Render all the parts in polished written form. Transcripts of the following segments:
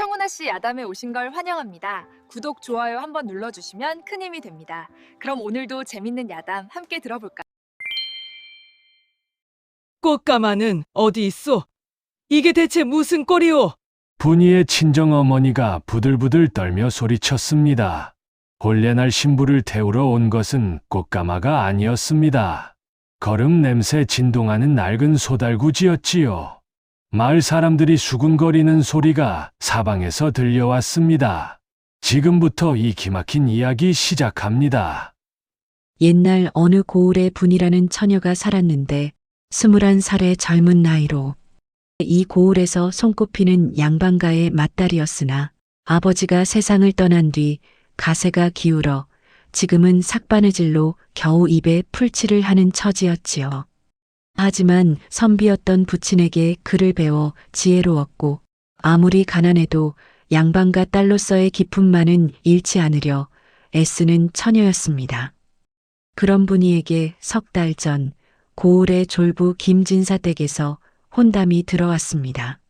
청운하 씨 야담에 오신 걸 환영합니다. 구독, 좋아요 한번 눌러주시면 큰 힘이 됩니다. 그럼 오늘도 재밌는 야담 함께 들어볼까요? 꽃가마는 어디 있소? 이게 대체 무슨 꼴이오? 분이의 친정어머니가 부들부들 떨며 소리쳤습니다. 혼례날 신부를 태우러 온 것은 꽃가마가 아니었습니다. 거름 냄새 진동하는 낡은 소달구지였지요. 마을 사람들이 수군거리는 소리가 사방에서 들려왔습니다. 지금부터 이 기막힌 이야기 시작합니다. 옛날 어느 고을에 분이라는 처녀가 살았는데 21살의 젊은 나이로 이 고을에서 손꼽히는 양반가의 맏딸이었으나 아버지가 세상을 떠난 뒤 가세가 기울어 지금은 삭바느질로 겨우 입에 풀칠을 하는 처지였지요. 하지만 선비였던 부친에게 글을 배워 지혜로웠고 아무리 가난해도 양반가 딸로서의 기품만은 잃지 않으려 애쓰는 처녀였습니다. 그런 분이에게 석 달 전 고을의 졸부 김진사 댁에서 혼담이 들어왔습니다.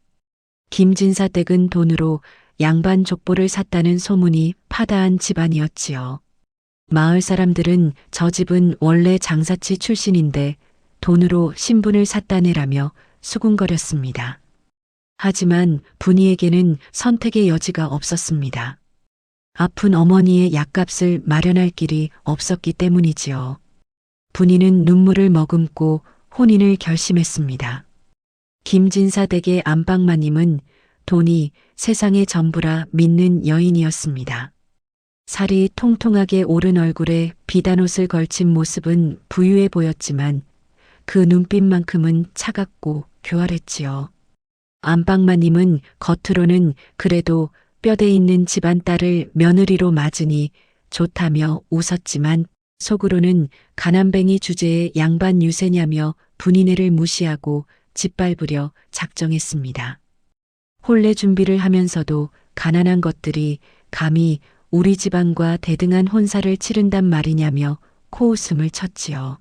김진사 댁은 돈으로 양반 족보를 샀다는 소문이 파다한 집안이었지요. 마을 사람들은 저 집은 원래 장사치 출신인데 돈으로 신분을 샀다네라며 수군거렸습니다. 하지만 분이에게는 선택의 여지가 없었습니다. 아픈 어머니의 약값을 마련할 길이 없었기 때문이지요. 분이는 눈물을 머금고 혼인을 결심했습니다. 김진사 댁의 안방마님은 돈이 세상의 전부라 믿는 여인이었습니다. 살이 통통하게 오른 얼굴에 비단옷을 걸친 모습은 부유해 보였지만 그 눈빛만큼은 차갑고 교활했지요. 안방마님은 겉으로는 그래도 뼈대 있는 집안 딸을 며느리로 맞으니 좋다며 웃었지만 속으로는 가난뱅이 주제에 양반 유세냐며 분이네를 무시하고 짓밟으려 작정했습니다. 혼례 준비를 하면서도 가난한 것들이 감히 우리 집안과 대등한 혼사를 치른단 말이냐며 코웃음을 쳤지요.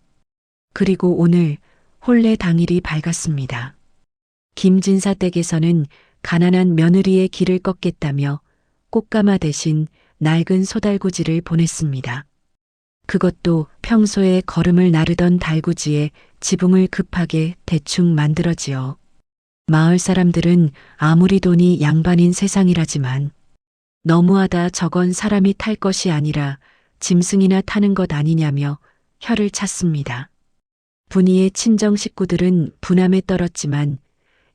그리고 오늘 혼례 당일이 밝았습니다. 김진사 댁에서는 가난한 며느리의 길을 꺾겠다며 꽃가마 대신 낡은 소달구지를 보냈습니다. 그것도 평소에 걸음을 나르던 달구지에 지붕을 급하게 대충 만들어지어. 마을 사람들은 아무리 돈이 양반인 세상이라지만 너무하다 저건 사람이 탈 것이 아니라 짐승이나 타는 것 아니냐며 혀를 찼습니다. 분이의 친정 식구들은 분함에 떨었지만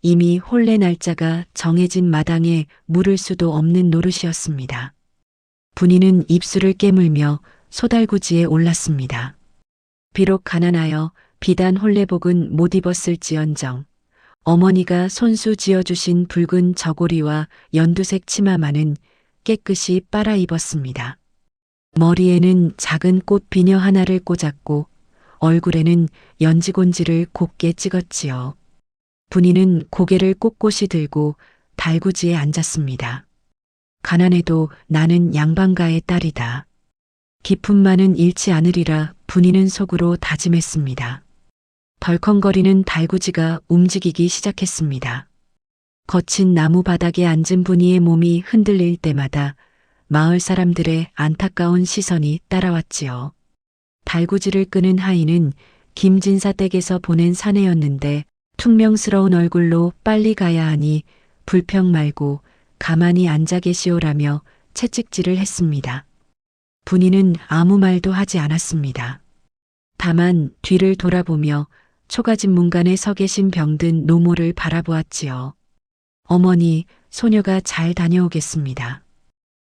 이미 혼례 날짜가 정해진 마당에 물을 수도 없는 노릇이었습니다. 분이는 입술을 깨물며 소달구지에 올랐습니다. 비록 가난하여 비단 혼례복은 못 입었을지언정 어머니가 손수 지어주신 붉은 저고리와 연두색 치마만은 깨끗이 빨아 입었습니다. 머리에는 작은 꽃 비녀 하나를 꽂았고 얼굴에는 연지곤지를 곱게 찍었지요. 분이는 고개를 꼿꼿이 들고 달구지에 앉았습니다. 가난해도 나는 양반가의 딸이다. 기품만은 잃지 않으리라 분이는 속으로 다짐했습니다. 덜컹거리는 달구지가 움직이기 시작했습니다. 거친 나무 바닥에 앉은 분이의 몸이 흔들릴 때마다 마을 사람들의 안타까운 시선이 따라왔지요. 달구지를 끄는 하인은 김진사 댁에서 보낸 사내였는데 퉁명스러운 얼굴로 빨리 가야 하니 불평 말고 가만히 앉아 계시오라며 채찍질을 했습니다. 분이는 아무 말도 하지 않았습니다. 다만 뒤를 돌아보며 초가집 문간에 서 계신 병든 노모를 바라보았지요. 어머니, 소녀가 잘 다녀오겠습니다.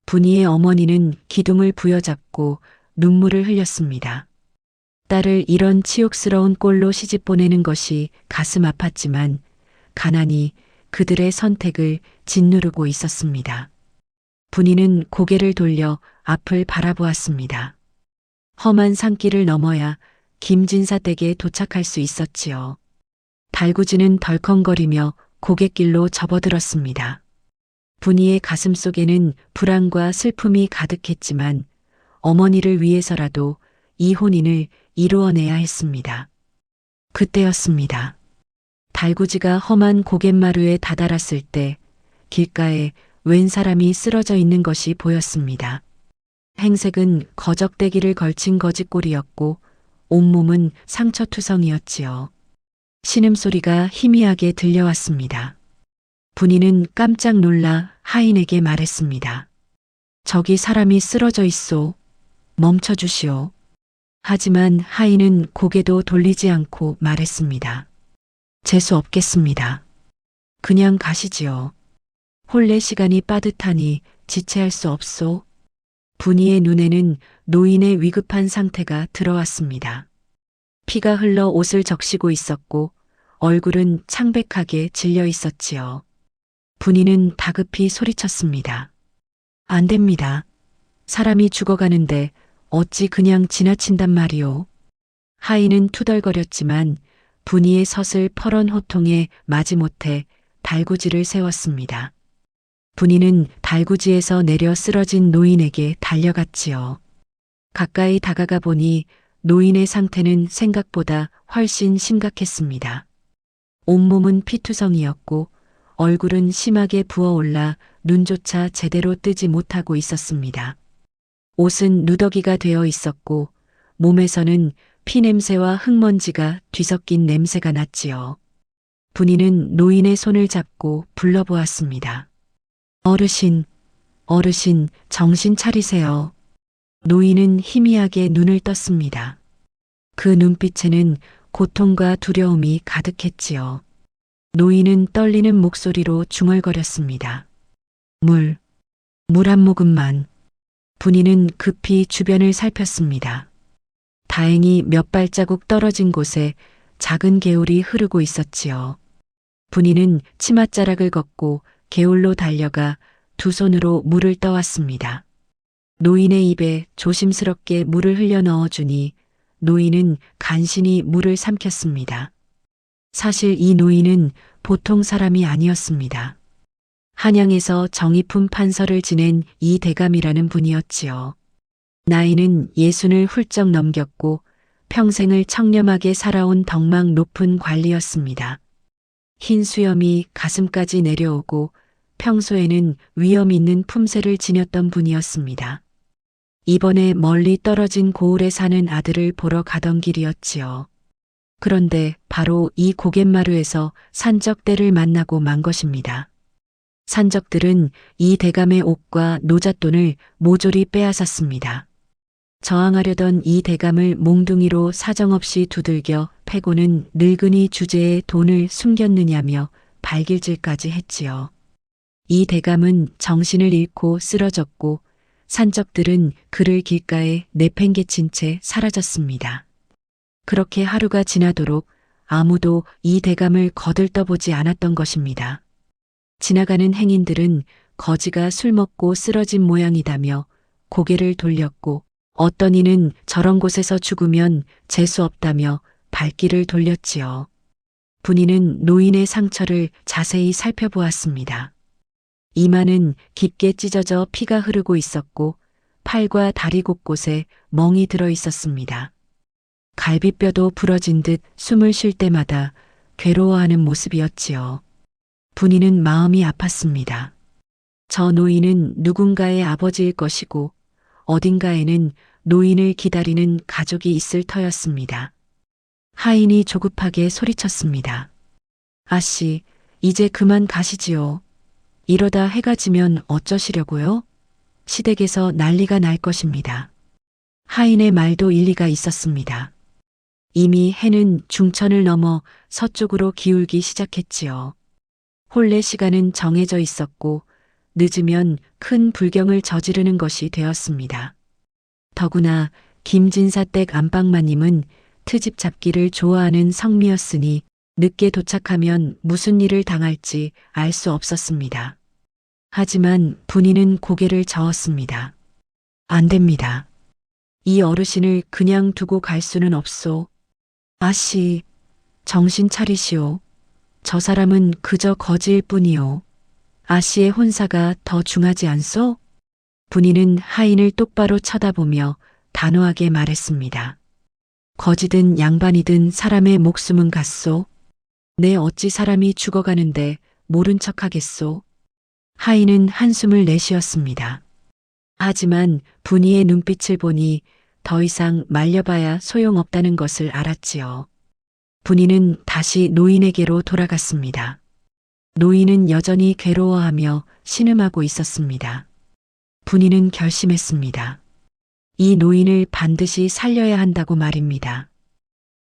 분이의 어머니는 기둥을 부여잡고 눈물을 흘렸습니다. 딸을 이런 치욕스러운 꼴로 시집 보내는 것이 가슴 아팠지만 가난이 그들의 선택을 짓누르고 있었습니다. 분이는 고개를 돌려 앞을 바라보았습니다. 험한 산길을 넘어야 김진사 댁에 도착할 수 있었지요. 달구지는 덜컹거리며 고갯길로 접어들었습니다. 분이의 가슴 속에는 불안과 슬픔이 가득했지만 어머니를 위해서라도 이 혼인을 이루어내야 했습니다. 그때였습니다. 달구지가 험한 고갯마루에 다다랐을 때 길가에 웬 사람이 쓰러져 있는 것이 보였습니다. 행색은 거적대기를 걸친 거짓골이었고 온몸은 상처투성이었지요. 신음소리가 희미하게 들려왔습니다. 분이는 깜짝 놀라 하인에게 말했습니다. 저기 사람이 쓰러져 있소. 멈춰주시오. 하지만 하인은 고개도 돌리지 않고 말했습니다. 재수 없겠습니다. 그냥 가시지요. 혼례 시간이 빠듯하니 지체할 수 없소. 분이의 눈에는 노인의 위급한 상태가 들어왔습니다. 피가 흘러 옷을 적시고 있었고 얼굴은 창백하게 질려 있었지요. 분이는 다급히 소리쳤습니다. 안 됩니다. 사람이 죽어가는데 어찌 그냥 지나친단 말이오. 하인은 투덜거렸지만 분이의 섰을 퍼런 호통에 마지못해 달구지를 세웠습니다. 분이는 달구지에서 내려 쓰러진 노인에게 달려갔지요. 가까이 다가가 보니 노인의 상태는 생각보다 훨씬 심각했습니다. 온몸은 피투성이었고 얼굴은 심하게 부어올라 눈조차 제대로 뜨지 못하고 있었습니다. 옷은 누더기가 되어 있었고 몸에서는 피냄새와 흙먼지가 뒤섞인 냄새가 났지요. 분이는 노인의 손을 잡고 불러보았습니다. 어르신, 어르신, 정신 차리세요. 노인은 희미하게 눈을 떴습니다. 그 눈빛에는 고통과 두려움이 가득했지요. 노인은 떨리는 목소리로 중얼거렸습니다. 물 한 모금만. 분이는 급히 주변을 살폈습니다. 다행히 몇 발자국 떨어진 곳에 작은 개울이 흐르고 있었지요. 분이는 치맛자락을 걷고 개울로 달려가 두 손으로 물을 떠왔습니다. 노인의 입에 조심스럽게 물을 흘려 넣어주니 노인은 간신히 물을 삼켰습니다. 사실 이 노인은 보통 사람이 아니었습니다. 한양에서 정의품 판서를 지낸 이대감이라는 분이었지요. 나이는 60을 훌쩍 넘겼고 평생을 청렴하게 살아온 덕망 높은 관리였습니다. 흰 수염이 가슴까지 내려오고 평소에는 위험 있는 품새를 지녔던 분이었습니다. 이번에 멀리 떨어진 고을에 사는 아들을 보러 가던 길이었지요. 그런데 바로 이 고갯마루에서 산적들을 만나고 만 것입니다. 산적들은 이 대감의 옷과 노잣돈을 모조리 빼앗았습니다. 저항하려던 이 대감을 몽둥이로 사정없이 두들겨 패고는 늙은이 주제에 돈을 숨겼느냐며 발길질까지 했지요. 이 대감은 정신을 잃고 쓰러졌고 산적들은 그를 길가에 내팽개친 채 사라졌습니다. 그렇게 하루가 지나도록 아무도 이 대감을 거들떠보지 않았던 것입니다. 지나가는 행인들은 거지가 술 먹고 쓰러진 모양이다며 고개를 돌렸고 어떤 이는 저런 곳에서 죽으면 재수 없다며 발길을 돌렸지요. 분이는 노인의 상처를 자세히 살펴보았습니다. 이마는 깊게 찢어져 피가 흐르고 있었고 팔과 다리 곳곳에 멍이 들어 있었습니다. 갈비뼈도 부러진 듯 숨을 쉴 때마다 괴로워하는 모습이었지요. 분이는 마음이 아팠습니다. 저 노인은 누군가의 아버지일 것이고 어딘가에는 노인을 기다리는 가족이 있을 터였습니다. 하인이 조급하게 소리쳤습니다. 아씨, 이제 그만 가시지요. 이러다 해가 지면 어쩌시려고요? 시댁에서 난리가 날 것입니다. 하인의 말도 일리가 있었습니다. 이미 해는 중천을 넘어 서쪽으로 기울기 시작했지요. 혼례 시간은 정해져 있었고 늦으면 큰 불경을 저지르는 것이 되었습니다. 더구나 김진사댁 안방마님은 트집 잡기를 좋아하는 성미였으니 늦게 도착하면 무슨 일을 당할지 알 수 없었습니다. 하지만 분이는 고개를 저었습니다. 안 됩니다. 이 어르신을 그냥 두고 갈 수는 없소. 아씨, 정신 차리시오. 저 사람은 그저 거지일 뿐이요. 아씨의 혼사가 더 중하지 않소? 분이는 하인을 똑바로 쳐다보며 단호하게 말했습니다. 거지든 양반이든 사람의 목숨은 같소. 내 어찌 사람이 죽어가는데 모른 척하겠소. 하인은 한숨을 내쉬었습니다. 하지만 분이의 눈빛을 보니 더 이상 말려봐야 소용없다는 것을 알았지요. 분이는 다시 노인에게로 돌아갔습니다. 노인은 여전히 괴로워하며 신음하고 있었습니다. 분이는 결심했습니다. 이 노인을 반드시 살려야 한다고 말입니다.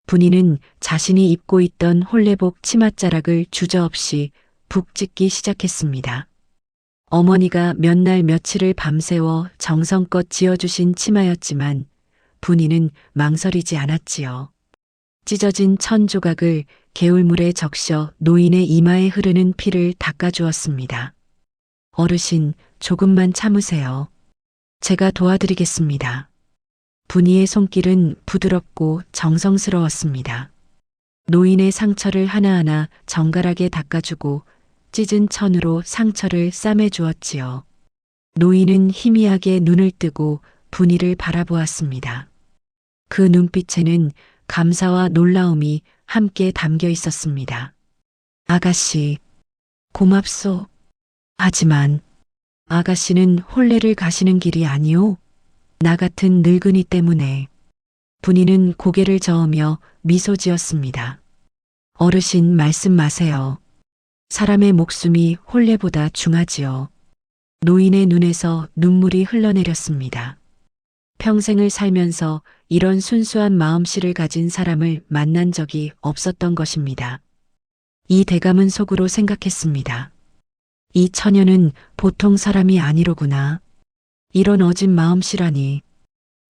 분이는 자신이 입고 있던 홀레복 치맛자락을 주저없이 북짓기 시작했습니다. 어머니가 몇 날 며칠을 밤새워 정성껏 지어주신 치마였지만 분이는 망설이지 않았지요. 찢어진 천 조각을 개울물에 적셔 노인의 이마에 흐르는 피를 닦아주었습니다. 어르신, 조금만 참으세요. 제가 도와드리겠습니다. 분이의 손길은 부드럽고 정성스러웠습니다. 노인의 상처를 하나하나 정갈하게 닦아주고 찢은 천으로 상처를 싸매주었지요. 노인은 희미하게 눈을 뜨고 분이를 바라보았습니다. 그 눈빛에는 감사와 놀라움이 함께 담겨 있었습니다. 아가씨, 고맙소. 하지만 아가씨는 혼례를 가시는 길이 아니오. 나 같은 늙은이 때문에. 분이는 고개를 저으며 미소 지었습니다. 어르신 말씀 마세요. 사람의 목숨이 혼례보다 중하지요. 노인의 눈에서 눈물이 흘러내렸습니다. 평생을 살면서 이런 순수한 마음씨를 가진 사람을 만난 적이 없었던 것입니다. 이 대감은 속으로 생각했습니다. 이 처녀는 보통 사람이 아니로구나. 이런 어진 마음씨라니.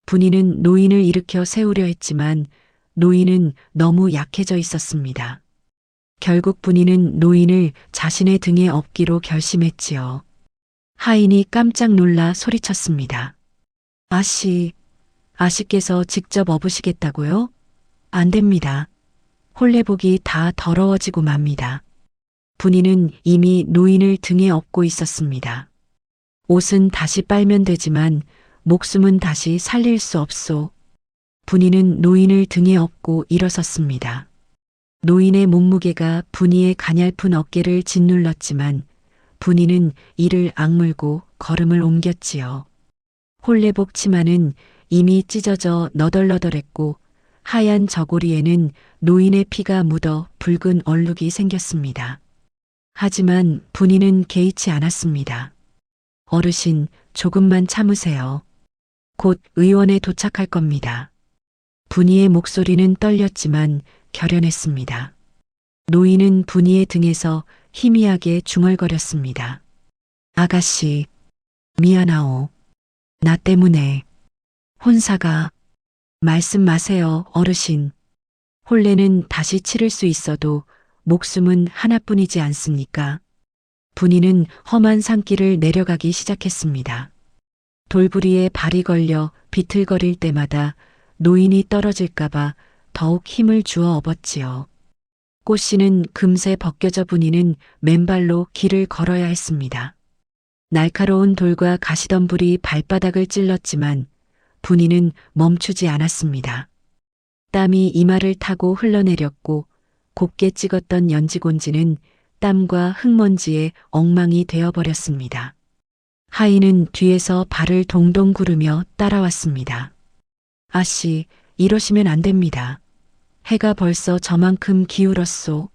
분이는 노인을 일으켜 세우려 했지만 노인은 너무 약해져 있었습니다. 결국 분이는 노인을 자신의 등에 업기로 결심했지요. 하인이 깜짝 놀라 소리쳤습니다. 아씨께서 직접 업으시겠다고요? 안 됩니다. 홀레복이 다 더러워지고 맙니다. 분이는 이미 노인을 등에 업고 있었습니다. 옷은 다시 빨면 되지만 목숨은 다시 살릴 수 없소. 분이는 노인을 등에 업고 일어섰습니다. 노인의 몸무게가 분이의 가냘픈 어깨를 짓눌렀지만 분이는 이를 악물고 걸음을 옮겼지요. 홀레복 치마는 이미 찢어져 너덜너덜했고 하얀 저고리에는 노인의 피가 묻어 붉은 얼룩이 생겼습니다. 하지만 분이는 개의치 않았습니다. 어르신, 조금만 참으세요. 곧 의원에 도착할 겁니다. 분이의 목소리는 떨렸지만 결연했습니다. 노인은 분이의 등에서 희미하게 중얼거렸습니다. 아가씨, 미안하오. 나 때문에. 혼사가. 말씀 마세요, 어르신. 혼례는 다시 치를 수 있어도 목숨은 하나뿐이지 않습니까? 분이는 험한 산길을 내려가기 시작했습니다. 돌부리에 발이 걸려 비틀거릴 때마다 노인이 떨어질까봐 더욱 힘을 주어 업었지요. 꽃씨는 금세 벗겨져 분이는 맨발로 길을 걸어야 했습니다. 날카로운 돌과 가시덤불이 발바닥을 찔렀지만 분이는 멈추지 않았습니다. 땀이 이마를 타고 흘러내렸고 곱게 찍었던 연지곤지는 땀과 흙먼지에 엉망이 되어버렸습니다. 하인은 뒤에서 발을 동동 구르며 따라왔습니다. 아씨, 이러시면 안 됩니다. 해가 벌써 저만큼 기울었소.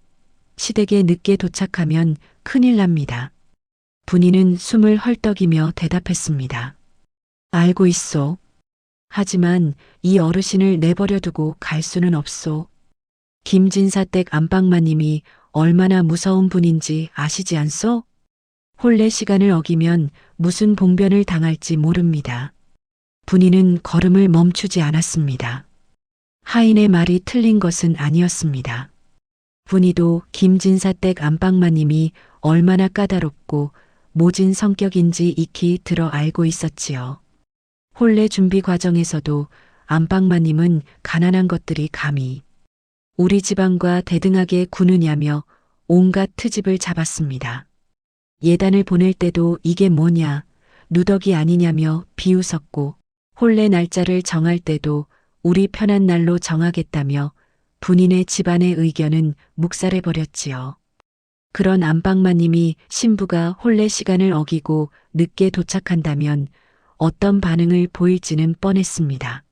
시댁에 늦게 도착하면 큰일 납니다. 분이는 숨을 헐떡이며 대답했습니다. 알고 있소. 하지만 이 어르신을 내버려 두고 갈 수는 없소. 김진사댁 안방마님이 얼마나 무서운 분인지 아시지 않소? 혼례 시간을 어기면 무슨 봉변을 당할지 모릅니다. 분이는 걸음을 멈추지 않았습니다. 하인의 말이 틀린 것은 아니었습니다. 분이도 김진사댁 안방마님이 얼마나 까다롭고 모진 성격인지 익히 들어 알고 있었지요. 혼례 준비 과정에서도 안방마님은 가난한 것들이 감히 우리 집안과 대등하게 구느냐며 온갖 트집을 잡았습니다. 예단을 보낼 때도 이게 뭐냐, 누더기 아니냐며 비웃었고 혼례 날짜를 정할 때도 우리 편한 날로 정하겠다며 분인의 집안의 의견은 묵살해버렸지요. 그런 안방마님이 신부가 혼례 시간을 어기고 늦게 도착한다면 어떤 반응을 보일지는 뻔했습니다.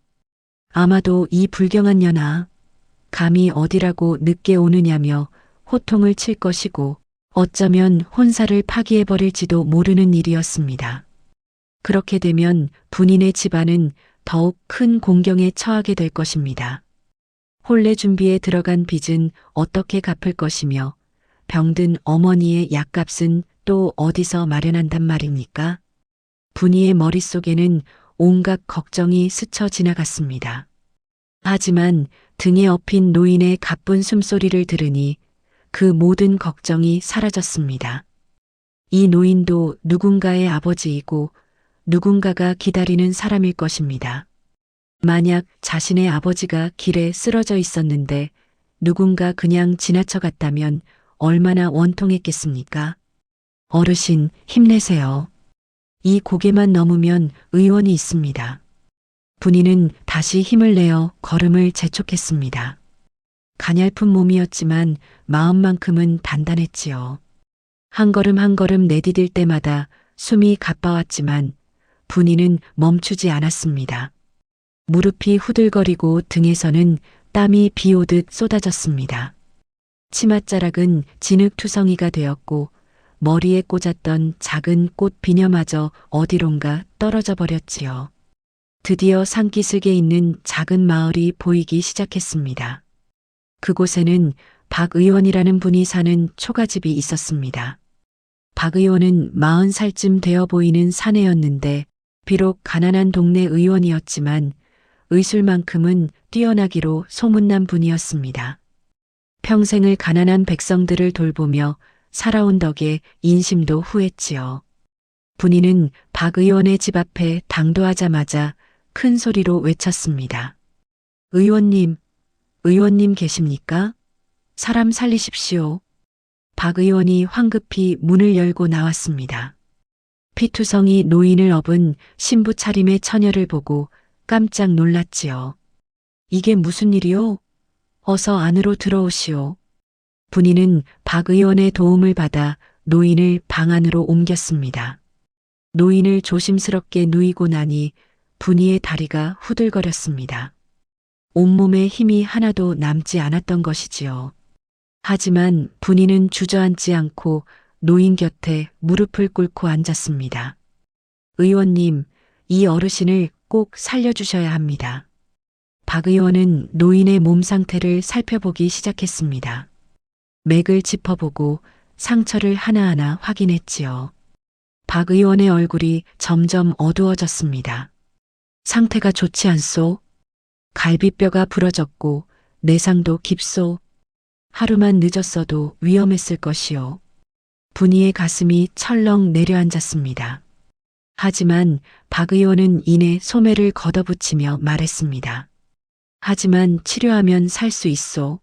아마도 이 불경한 년아, 감히 어디라고 늦게 오느냐며 호통을 칠 것이고 어쩌면 혼사를 파기해버릴지도 모르는 일이었습니다. 그렇게 되면 분인의 집안은 더욱 큰 공경에 처하게 될 것입니다. 혼례 준비에 들어간 빚은 어떻게 갚을 것이며 병든 어머니의 약값은 또 어디서 마련한단 말입니까? 분이의 머릿속에는 온갖 걱정이 스쳐 지나갔습니다. 하지만 등에 업힌 노인의 가쁜 숨소리를 들으니 그 모든 걱정이 사라졌습니다. 이 노인도 누군가의 아버지이고 누군가가 기다리는 사람일 것입니다. 만약 자신의 아버지가 길에 쓰러져 있었는데 누군가 그냥 지나쳐 갔다면 얼마나 원통했겠습니까? 어르신, 힘내세요. 이 고개만 넘으면 의원이 있습니다. 분이는 다시 힘을 내어 걸음을 재촉했습니다. 가냘픈 몸이었지만 마음만큼은 단단했지요. 한 걸음 한 걸음 내디딜 때마다 숨이 가빠왔지만 분이는 멈추지 않았습니다. 무릎이 후들거리고 등에서는 땀이 비 오듯 쏟아졌습니다. 치맛자락은 진흙투성이가 되었고 머리에 꽂았던 작은 꽃 비녀마저 어디론가 떨어져 버렸지요. 드디어 산기슭에 있는 작은 마을이 보이기 시작했습니다. 그곳에는 박 의원이라는 분이 사는 초가집이 있었습니다. 박 의원은 40살쯤 되어 보이는 사내였는데 비록 가난한 동네 의원이었지만 의술만큼은 뛰어나기로 소문난 분이었습니다. 평생을 가난한 백성들을 돌보며 살아온 덕에 인심도 후했지요. 분이는 박 의원의 집 앞에 당도하자마자 큰 소리로 외쳤습니다. 의원님, 의원님 계십니까? 사람 살리십시오. 박 의원이 황급히 문을 열고 나왔습니다. 피투성이 노인을 업은 신부 차림의 처녀를 보고 깜짝 놀랐지요. 이게 무슨 일이요? 어서 안으로 들어오시오. 분이는 박 의원의 도움을 받아 노인을 방 안으로 옮겼습니다. 노인을 조심스럽게 누이고 나니 분이의 다리가 후들거렸습니다. 온몸에 힘이 하나도 남지 않았던 것이지요. 하지만 분이는 주저앉지 않고 노인 곁에 무릎을 꿇고 앉았습니다. 의원님, 이 어르신을 꼭 살려주셔야 합니다. 박 의원은 노인의 몸 상태를 살펴보기 시작했습니다. 맥을 짚어보고 상처를 하나하나 확인했지요. 박 의원의 얼굴이 점점 어두워졌습니다. 상태가 좋지 않소? 갈비뼈가 부러졌고 내상도 깊소. 하루만 늦었어도 위험했을 것이요. 분이의 가슴이 철렁 내려앉았습니다. 하지만 박 의원은 이내 소매를 걷어붙이며 말했습니다. 하지만 치료하면 살 수 있소.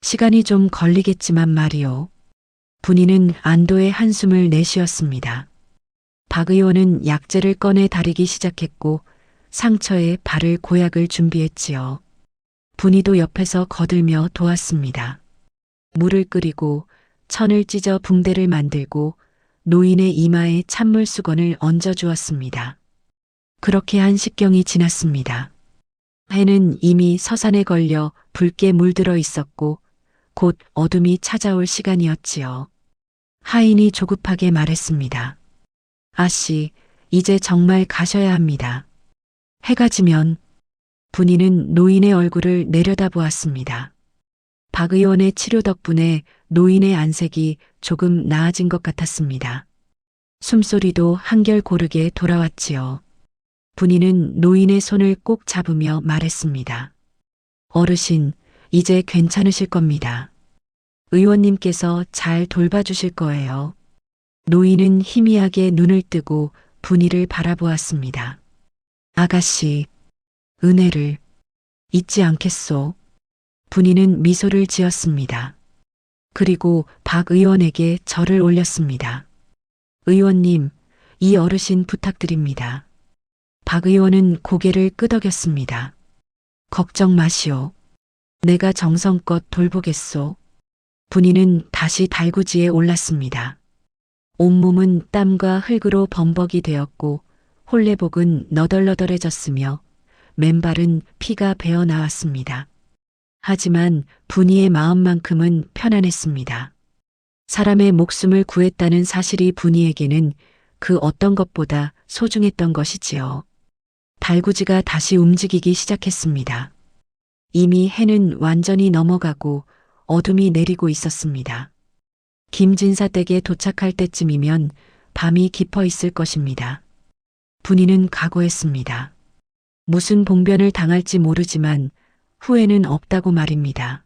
시간이 좀 걸리겠지만 말이오. 분이는 안도의 한숨을 내쉬었습니다. 박 의원은 약재를 꺼내 다리기 시작했고 상처에 바를 고약을 준비했지요. 분이도 옆에서 거들며 도왔습니다. 물을 끓이고 천을 찢어 붕대를 만들고 노인의 이마에 찬물 수건을 얹어 주었습니다. 그렇게 한 식경이 지났습니다. 해는 이미 서산에 걸려 붉게 물들어 있었고 곧 어둠이 찾아올 시간이었지요. 하인이 조급하게 말했습니다. 아씨, 이제 정말 가셔야 합니다. 해가 지면 분이는 노인의 얼굴을 내려다보았습니다. 박 의원의 치료 덕분에 노인의 안색이 조금 나아진 것 같았습니다. 숨소리도 한결 고르게 돌아왔지요. 분이는 노인의 손을 꼭 잡으며 말했습니다. 어르신, 이제 괜찮으실 겁니다. 의원님께서 잘 돌봐주실 거예요. 노인은 희미하게 눈을 뜨고 분이를 바라보았습니다. 아가씨, 은혜를 잊지 않겠소. 분이는 미소를 지었습니다. 그리고 박 의원에게 절을 올렸습니다. 의원님, 이 어르신 부탁드립니다. 박 의원은 고개를 끄덕였습니다. 걱정 마시오. 내가 정성껏 돌보겠소. 분이는 다시 달구지에 올랐습니다. 온몸은 땀과 흙으로 범벅이 되었고 홀레복은 너덜너덜해졌으며 맨발은 피가 배어 나왔습니다. 하지만 분이의 마음만큼은 편안했습니다. 사람의 목숨을 구했다는 사실이 분이에게는 그 어떤 것보다 소중했던 것이지요. 달구지가 다시 움직이기 시작했습니다. 이미 해는 완전히 넘어가고 어둠이 내리고 있었습니다. 김진사 댁에 도착할 때쯤이면 밤이 깊어 있을 것입니다. 분이는 각오했습니다. 무슨 봉변을 당할지 모르지만 후회는 없다고 말입니다.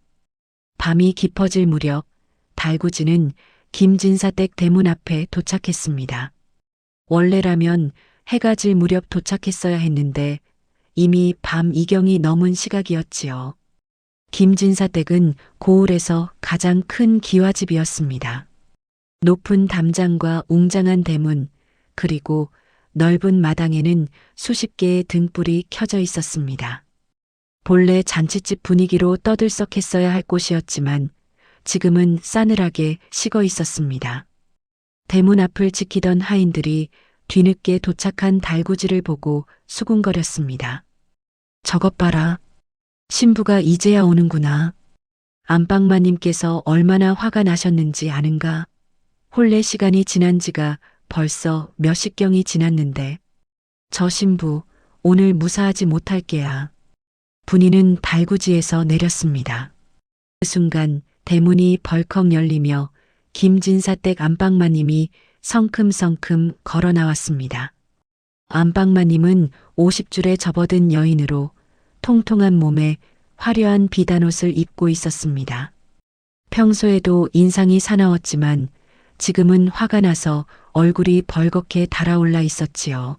밤이 깊어질 무렵 달구지는 김진사 댁 대문 앞에 도착했습니다. 원래라면 해가 질 무렵 도착했어야 했는데 이미 밤 이경이 넘은 시각이었지요. 김진사 댁은 고을에서 가장 큰 기와집이었습니다. 높은 담장과 웅장한 대문, 그리고 넓은 마당에는 수십 개의 등불이 켜져 있었습니다. 본래 잔치집 분위기로 떠들썩했어야 할 곳이었지만 지금은 싸늘하게 식어 있었습니다. 대문 앞을 지키던 하인들이 뒤늦게 도착한 달구지를 보고 수군거렸습니다. 저것 봐라. 신부가 이제야 오는구나. 안방마님께서 얼마나 화가 나셨는지 아는가? 혼례 시간이 지난 지가 벌써 몇십경이 지났는데 저 신부 오늘 무사하지 못할 게야. 분이는 달구지에서 내렸습니다. 그 순간 대문이 벌컥 열리며 김진사 댁 안방마님이 성큼성큼 걸어 나왔습니다. 안방마님은 50줄에 접어든 여인으로 통통한 몸에 화려한 비단옷을 입고 있었습니다. 평소에도 인상이 사나웠지만 지금은 화가 나서 얼굴이 벌겋게 달아올라 있었지요.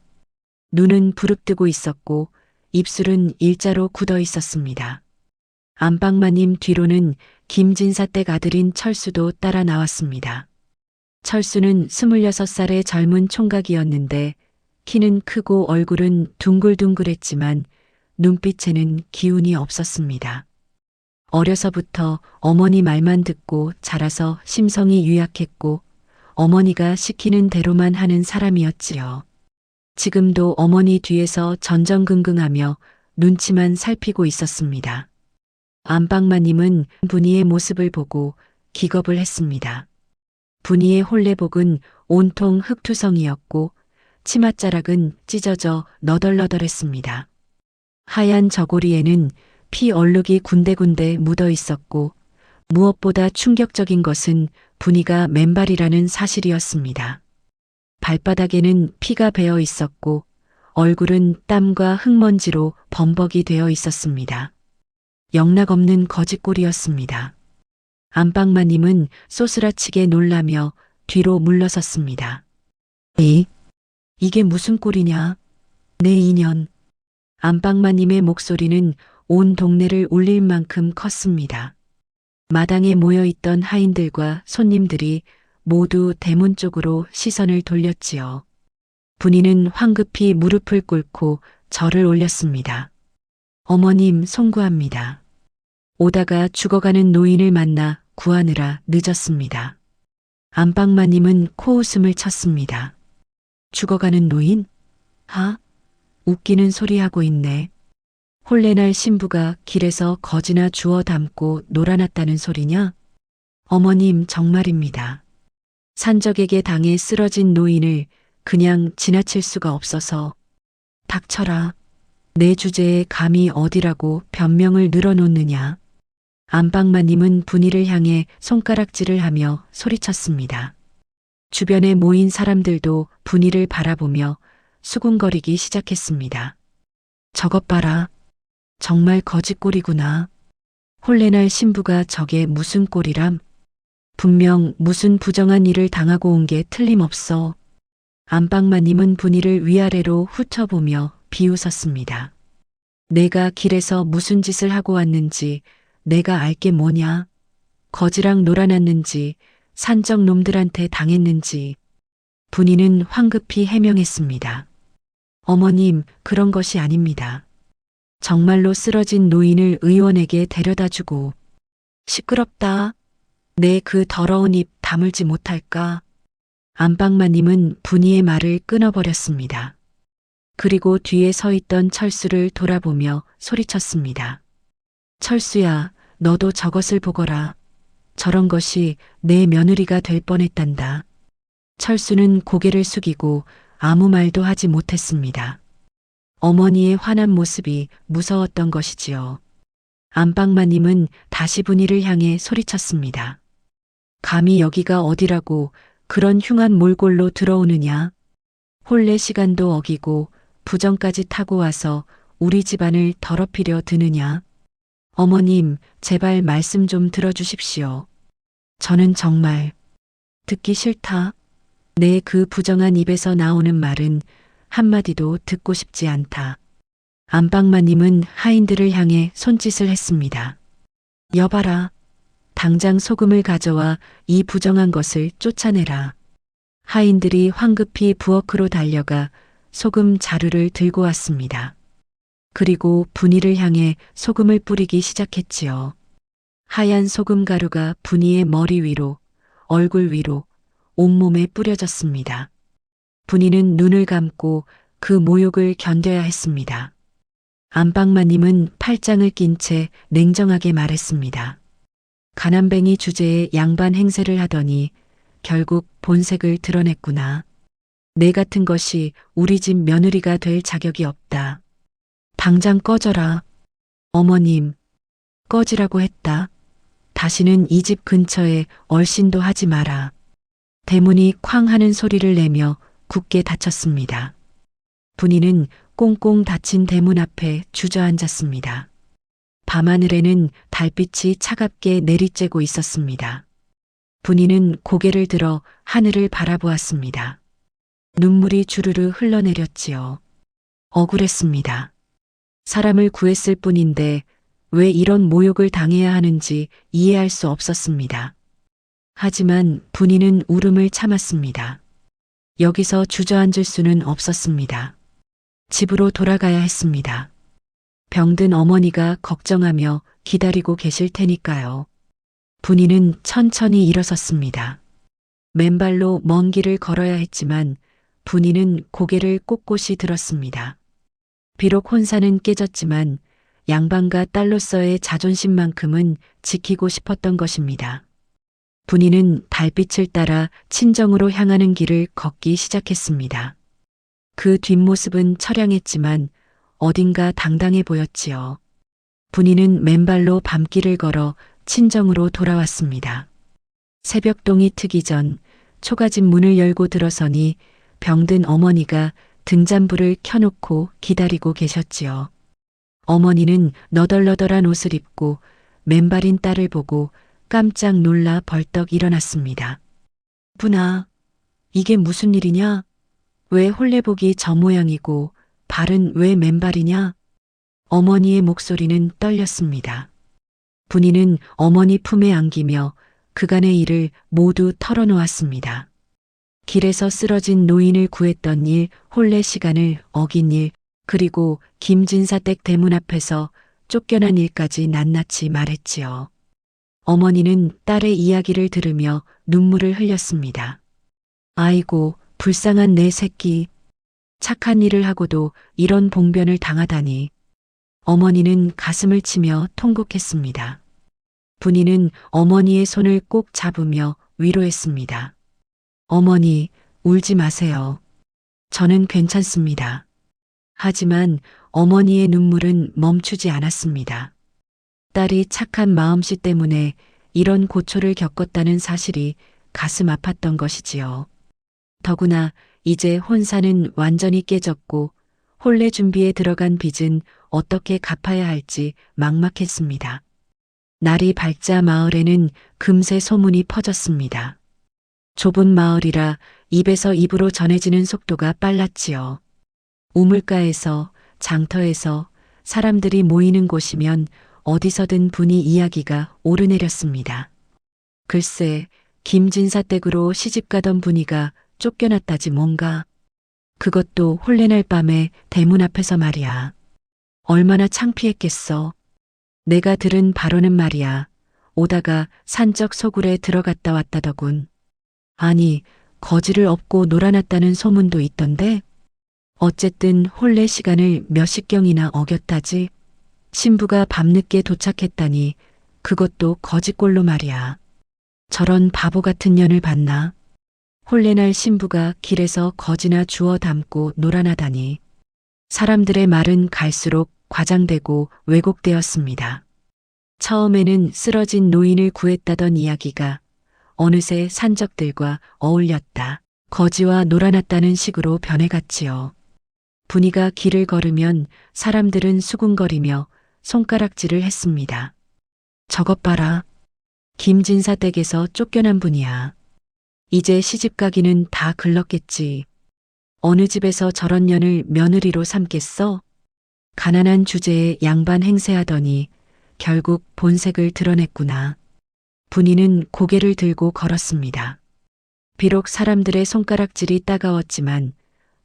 눈은 부릅뜨고 있었고 입술은 일자로 굳어 있었습니다. 안방마님 뒤로는 김진사 댁 아들인 철수도 따라 나왔습니다. 철수는 26살의 젊은 총각이었는데 키는 크고 얼굴은 둥글둥글했지만 눈빛에는 기운이 없었습니다. 어려서부터 어머니 말만 듣고 자라서 심성이 유약했고 어머니가 시키는 대로만 하는 사람이었지요. 지금도 어머니 뒤에서 전전긍긍하며 눈치만 살피고 있었습니다. 안방마님은 분이의 모습을 보고 기겁을 했습니다. 분이의 홀레복은 온통 흙투성이었고 치맛자락은 찢어져 너덜너덜했습니다. 하얀 저고리에는 피 얼룩이 군데군데 묻어 있었고 무엇보다 충격적인 것은 분이가 맨발이라는 사실이었습니다. 발바닥에는 피가 배어 있었고 얼굴은 땀과 흙먼지로 범벅이 되어 있었습니다. 영락없는 거짓골이었습니다. 안방마님은 쏘스라치게 놀라며 뒤로 물러섰습니다. 이게 무슨 꼴이냐? 내 인연. 안방마님의 목소리는 온 동네를 울릴 만큼 컸습니다. 마당에 모여있던 하인들과 손님들이 모두 대문 쪽으로 시선을 돌렸지요. 분이는 황급히 무릎을 꿇고 절을 올렸습니다. 어머님 송구합니다. 오다가 죽어가는 노인을 만나 구하느라 늦었습니다. 안방마님은 코웃음을 쳤습니다. 죽어가는 노인? 웃기는 소리하고 있네. 혼례날 신부가 길에서 거지나 주워 담고 놀아났다는 소리냐? 어머님 정말입니다. 산적에게 당해 쓰러진 노인을 그냥 지나칠 수가 없어서. 닥쳐라. 내 주제에 감히 어디라고 변명을 늘어놓느냐. 안방마님은 분이를 향해 손가락질을 하며 소리쳤습니다. 주변에 모인 사람들도 분이를 바라보며 수군거리기 시작했습니다. 저것 봐라. 정말 거짓골이구나. 혼례날 신부가 저게 무슨 꼴이람? 분명 무슨 부정한 일을 당하고 온 게 틀림없어. 안방마님은 분이를 위아래로 훑어보며 비웃었습니다. 내가 길에서 무슨 짓을 하고 왔는지 내가 알게 뭐냐? 거지랑 놀아났는지 산적 놈들한테 당했는지. 분이는 황급히 해명했습니다. 어머님, 그런 것이 아닙니다. 정말로 쓰러진 노인을 의원에게 데려다주고. 시끄럽다. 내 그 더러운 입 다물지 못할까? 안방마님은 분이의 말을 끊어버렸습니다. 그리고 뒤에 서 있던 철수를 돌아보며 소리쳤습니다. 철수야, 너도 저것을 보거라. 저런 것이 내 며느리가 될 뻔했단다. 철수는 고개를 숙이고 아무 말도 하지 못했습니다. 어머니의 화난 모습이 무서웠던 것이지요. 안방마님은 다시 분이를 향해 소리쳤습니다. 감히 여기가 어디라고 그런 흉한 몰골로 들어오느냐? 혼례 시간도 어기고 부정까지 타고 와서 우리 집안을 더럽히려 드느냐? 어머님, 제발 말씀 좀 들어주십시오. 저는 정말 듣기 싫다. 내 그 부정한 입에서 나오는 말은 한마디도 듣고 싶지 않다. 안방마님은 하인들을 향해 손짓을 했습니다. 여봐라. 당장 소금을 가져와 이 부정한 것을 쫓아내라. 하인들이 황급히 부엌으로 달려가 소금 자루를 들고 왔습니다. 그리고 분이를 향해 소금을 뿌리기 시작했지요. 하얀 소금 가루가 분이의 머리 위로, 얼굴 위로, 온몸에 뿌려졌습니다. 분이는 눈을 감고 그 모욕을 견뎌야 했습니다. 안방마님은 팔짱을 낀 채 냉정하게 말했습니다. 가난뱅이 주제에 양반 행세를 하더니 결국 본색을 드러냈구나. 내 같은 것이 우리 집 며느리가 될 자격이 없다. 당장 꺼져라. 어머님, 꺼지라고 했다. 다시는 이 집 근처에 얼씬도 하지 마라. 대문이 쾅 하는 소리를 내며 굳게 닫혔습니다. 분이는 꽁꽁 닫힌 대문 앞에 주저앉았습니다. 밤하늘에는 달빛이 차갑게 내리쬐고 있었습니다. 분이는 고개를 들어 하늘을 바라보았습니다. 눈물이 주르르 흘러내렸지요. 억울했습니다. 사람을 구했을 뿐인데 왜 이런 모욕을 당해야 하는지 이해할 수 없었습니다. 하지만 분이는 울음을 참았습니다. 여기서 주저앉을 수는 없었습니다. 집으로 돌아가야 했습니다. 병든 어머니가 걱정하며 기다리고 계실 테니까요. 분이는 천천히 일어섰습니다. 맨발로 먼 길을 걸어야 했지만 분이는 고개를 꼿꼿이 들었습니다. 비록 혼사는 깨졌지만 양반과 딸로서의 자존심만큼은 지키고 싶었던 것입니다. 분이는 달빛을 따라 친정으로 향하는 길을 걷기 시작했습니다. 그 뒷모습은 처량했지만 어딘가 당당해 보였지요. 분이는 맨발로 밤길을 걸어 친정으로 돌아왔습니다. 새벽동이 트기 전 초가집 문을 열고 들어서니 병든 어머니가 등잔불을 켜놓고 기다리고 계셨지요. 어머니는 너덜너덜한 옷을 입고 맨발인 딸을 보고 깜짝 놀라 벌떡 일어났습니다. 분아, 이게 무슨 일이냐? 왜 혼례복이 저 모양이고 발은 왜 맨발이냐? 어머니의 목소리는 떨렸습니다. 분이는 어머니 품에 안기며 그간의 일을 모두 털어놓았습니다. 길에서 쓰러진 노인을 구했던 일, 혼례 시간을 어긴 일, 그리고 김진사댁 대문 앞에서 쫓겨난 일까지 낱낱이 말했지요. 어머니는 딸의 이야기를 들으며 눈물을 흘렸습니다. 아이고, 불쌍한 내 새끼. 착한 일을 하고도 이런 봉변을 당하다니. 어머니는 가슴을 치며 통곡했습니다. 분이는 어머니의 손을 꼭 잡으며 위로했습니다. 어머니, 울지 마세요. 저는 괜찮습니다. 하지만 어머니의 눈물은 멈추지 않았습니다. 딸이 착한 마음씨 때문에 이런 고초를 겪었다는 사실이 가슴 아팠던 것이지요. 더구나 이제 혼사는 완전히 깨졌고 혼례 준비에 들어간 빚은 어떻게 갚아야 할지 막막했습니다. 날이 밝자 마을에는 금세 소문이 퍼졌습니다. 좁은 마을이라 입에서 입으로 전해지는 속도가 빨랐지요. 우물가에서, 장터에서 사람들이 모이는 곳이면 어디서든 분이 이야기가 오르내렸습니다. 글쎄, 김진사 댁으로 시집가던 분이가 쫓겨났다지 뭔가. 그것도 혼례날 밤에 대문 앞에서 말이야. 얼마나 창피했겠어. 내가 들은 바로는 말이야. 오다가 산적 소굴에 들어갔다 왔다더군. 아니, 거지를 업고 놀아났다는 소문도 있던데? 어쨌든 혼례 시간을 몇십경이나 어겼다지. 신부가 밤늦게 도착했다니 그것도 거지꼴로 말이야. 저런 바보 같은 년을 봤나? 혼례날 신부가 길에서 거지나 주워 담고 놀아나다니. 사람들의 말은 갈수록 과장되고 왜곡되었습니다. 처음에는 쓰러진 노인을 구했다던 이야기가 어느새 산적들과 어울렸다. 거지와 놀아났다는 식으로 변해갔지요. 분이가 길을 걸으면 사람들은 수군거리며 손가락질을 했습니다. 저것 봐라. 김진사 댁에서 쫓겨난 분이야. 이제 시집가기는 다 글렀겠지. 어느 집에서 저런 년을 며느리로 삼겠어? 가난한 주제에 양반 행세하더니 결국 본색을 드러냈구나. 분이는 고개를 들고 걸었습니다. 비록 사람들의 손가락질이 따가웠지만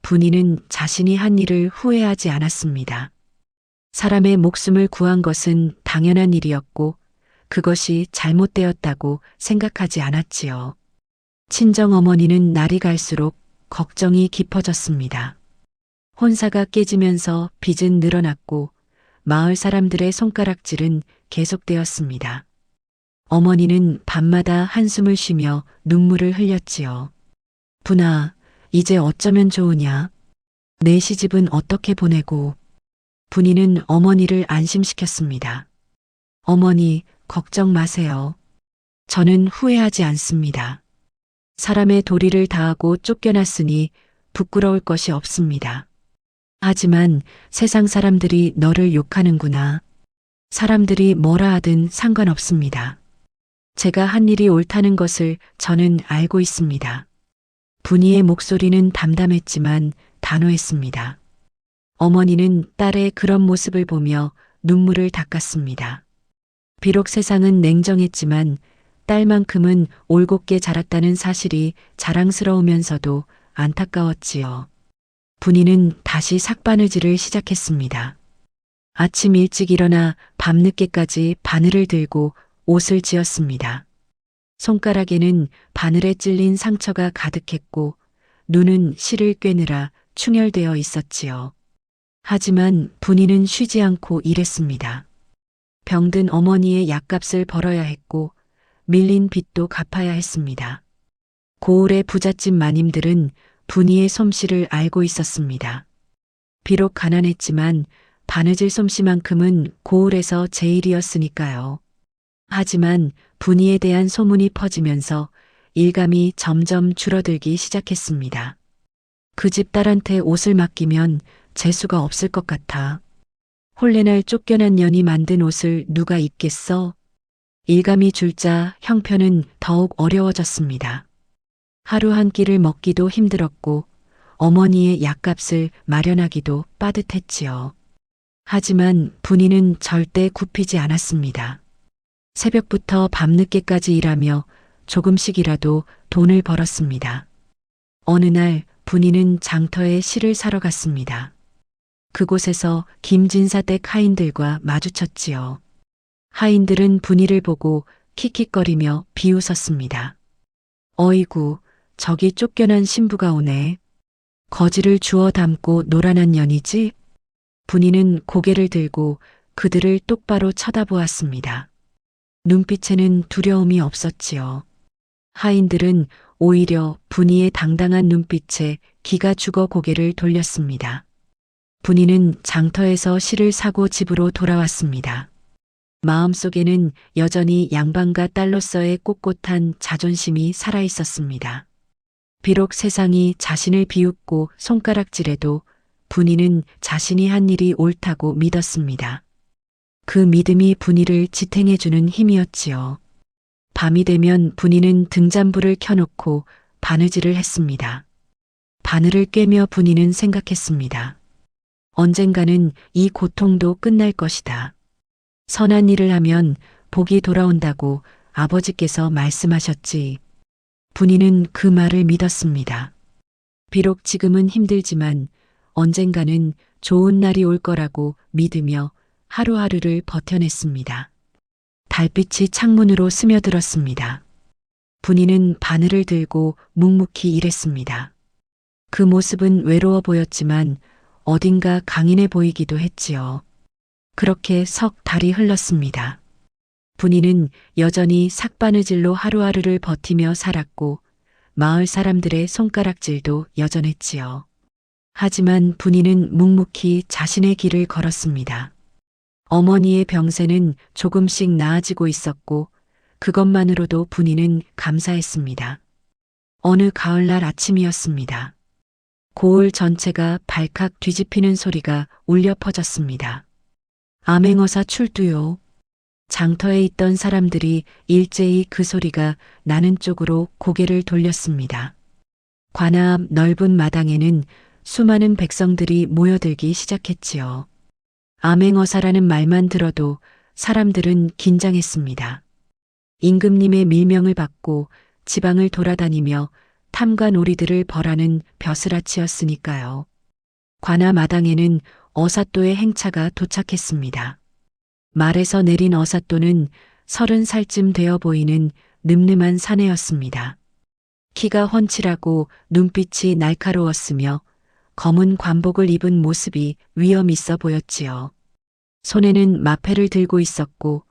분이는 자신이 한 일을 후회하지 않았습니다. 사람의 목숨을 구한 것은 당연한 일이었고 그것이 잘못되었다고 생각하지 않았지요. 친정어머니는 날이 갈수록 걱정이 깊어졌습니다. 혼사가 깨지면서 빚은 늘어났고 마을 사람들의 손가락질은 계속되었습니다. 어머니는 밤마다 한숨을 쉬며 눈물을 흘렸지요. 분아, 이제 어쩌면 좋으냐? 내 시집은 어떻게 보내고? 분이는 어머니를 안심시켰습니다. 어머니, 걱정 마세요. 저는 후회하지 않습니다. 사람의 도리를 다하고 쫓겨났으니 부끄러울 것이 없습니다. 하지만 세상 사람들이 너를 욕하는구나. 사람들이 뭐라 하든 상관없습니다. 제가 한 일이 옳다는 것을 저는 알고 있습니다. 분이의 목소리는 담담했지만 단호했습니다. 어머니는 딸의 그런 모습을 보며 눈물을 닦았습니다. 비록 세상은 냉정했지만 딸만큼은 올곧게 자랐다는 사실이 자랑스러우면서도 안타까웠지요. 분이는 다시 삭바느질을 시작했습니다. 아침 일찍 일어나 밤늦게까지 바늘을 들고 옷을 지었습니다. 손가락에는 바늘에 찔린 상처가 가득했고 눈은 실을 꿰느라 충혈되어 있었지요. 하지만 분이는 쉬지 않고 일했습니다. 병든 어머니의 약값을 벌어야 했고 밀린 빚도 갚아야 했습니다. 고을의 부잣집 마님들은 분이의 솜씨를 알고 있었습니다. 비록 가난했지만 바느질 솜씨만큼은 고을에서 제일이었으니까요. 하지만 분이에 대한 소문이 퍼지면서 일감이 점점 줄어들기 시작했습니다. 그 집 딸한테 옷을 맡기면 재수가 없을 것 같아. 혼례날 쫓겨난 년이 만든 옷을 누가 입겠어? 일감이 줄자 형편은 더욱 어려워졌습니다. 하루 한 끼를 먹기도 힘들었고 어머니의 약값을 마련하기도 빠듯했지요. 하지만 분이는 절대 굽히지 않았습니다. 새벽부터 밤늦게까지 일하며 조금씩이라도 돈을 벌었습니다. 어느 날 분이는 장터에 실을 사러 갔습니다. 그곳에서 김진사 댁 하인들과 마주쳤지요. 하인들은 분이를 보고 킥킥거리며 비웃었습니다. 어이구, 저기 쫓겨난 신부가 오네. 거지를 주워 담고 놀아난 년이지? 분이는 고개를 들고 그들을 똑바로 쳐다보았습니다. 눈빛에는 두려움이 없었지요. 하인들은 오히려 분이의 당당한 눈빛에 기가 죽어 고개를 돌렸습니다. 분이는 장터에서 실을 사고 집으로 돌아왔습니다. 마음속에는 여전히 양반과 딸로서의 꼿꼿한 자존심이 살아있었습니다. 비록 세상이 자신을 비웃고 손가락질해도 분이는 자신이 한 일이 옳다고 믿었습니다. 그 믿음이 분이를 지탱해주는 힘이었지요. 밤이 되면 분이는 등잔불을 켜놓고 바느질을 했습니다. 바늘을 꿰며 분이는 생각했습니다. 언젠가는 이 고통도 끝날 것이다. 선한 일을 하면 복이 돌아온다고 아버지께서 말씀하셨지. 분이는 그 말을 믿었습니다. 비록 지금은 힘들지만 언젠가는 좋은 날이 올 거라고 믿으며 하루하루를 버텨냈습니다. 달빛이 창문으로 스며들었습니다. 분이는 바늘을 들고 묵묵히 일했습니다. 그 모습은 외로워 보였지만 어딘가 강인해 보이기도 했지요. 그렇게 석 달이 흘렀습니다. 분이는 여전히 삭바느질로 하루하루를 버티며 살았고 마을 사람들의 손가락질도 여전했지요. 하지만 분이는 묵묵히 자신의 길을 걸었습니다. 어머니의 병세는 조금씩 나아지고 있었고 그것만으로도 분이는 감사했습니다. 어느 가을날 아침이었습니다. 고을 전체가 발칵 뒤집히는 소리가 울려 퍼졌습니다. 암행어사 출두요. 장터에 있던 사람들이 일제히 그 소리가 나는 쪽으로 고개를 돌렸습니다. 관아 앞 넓은 마당에는 수많은 백성들이 모여들기 시작했지요. 암행어사라는 말만 들어도 사람들은 긴장했습니다. 임금님의 밀명을 받고 지방을 돌아다니며 탐관 오리들을 벌하는 벼슬아치였으니까요. 관아 마당에는 어사또의 행차가 도착했습니다. 말에서 내린 어사또는 30살쯤 되어 보이는 늠름한 사내였습니다. 키가 훤칠하고 눈빛이 날카로웠으며 검은 관복을 입은 모습이 위험 있어 보였지요. 손에는 마패를 들고 있었고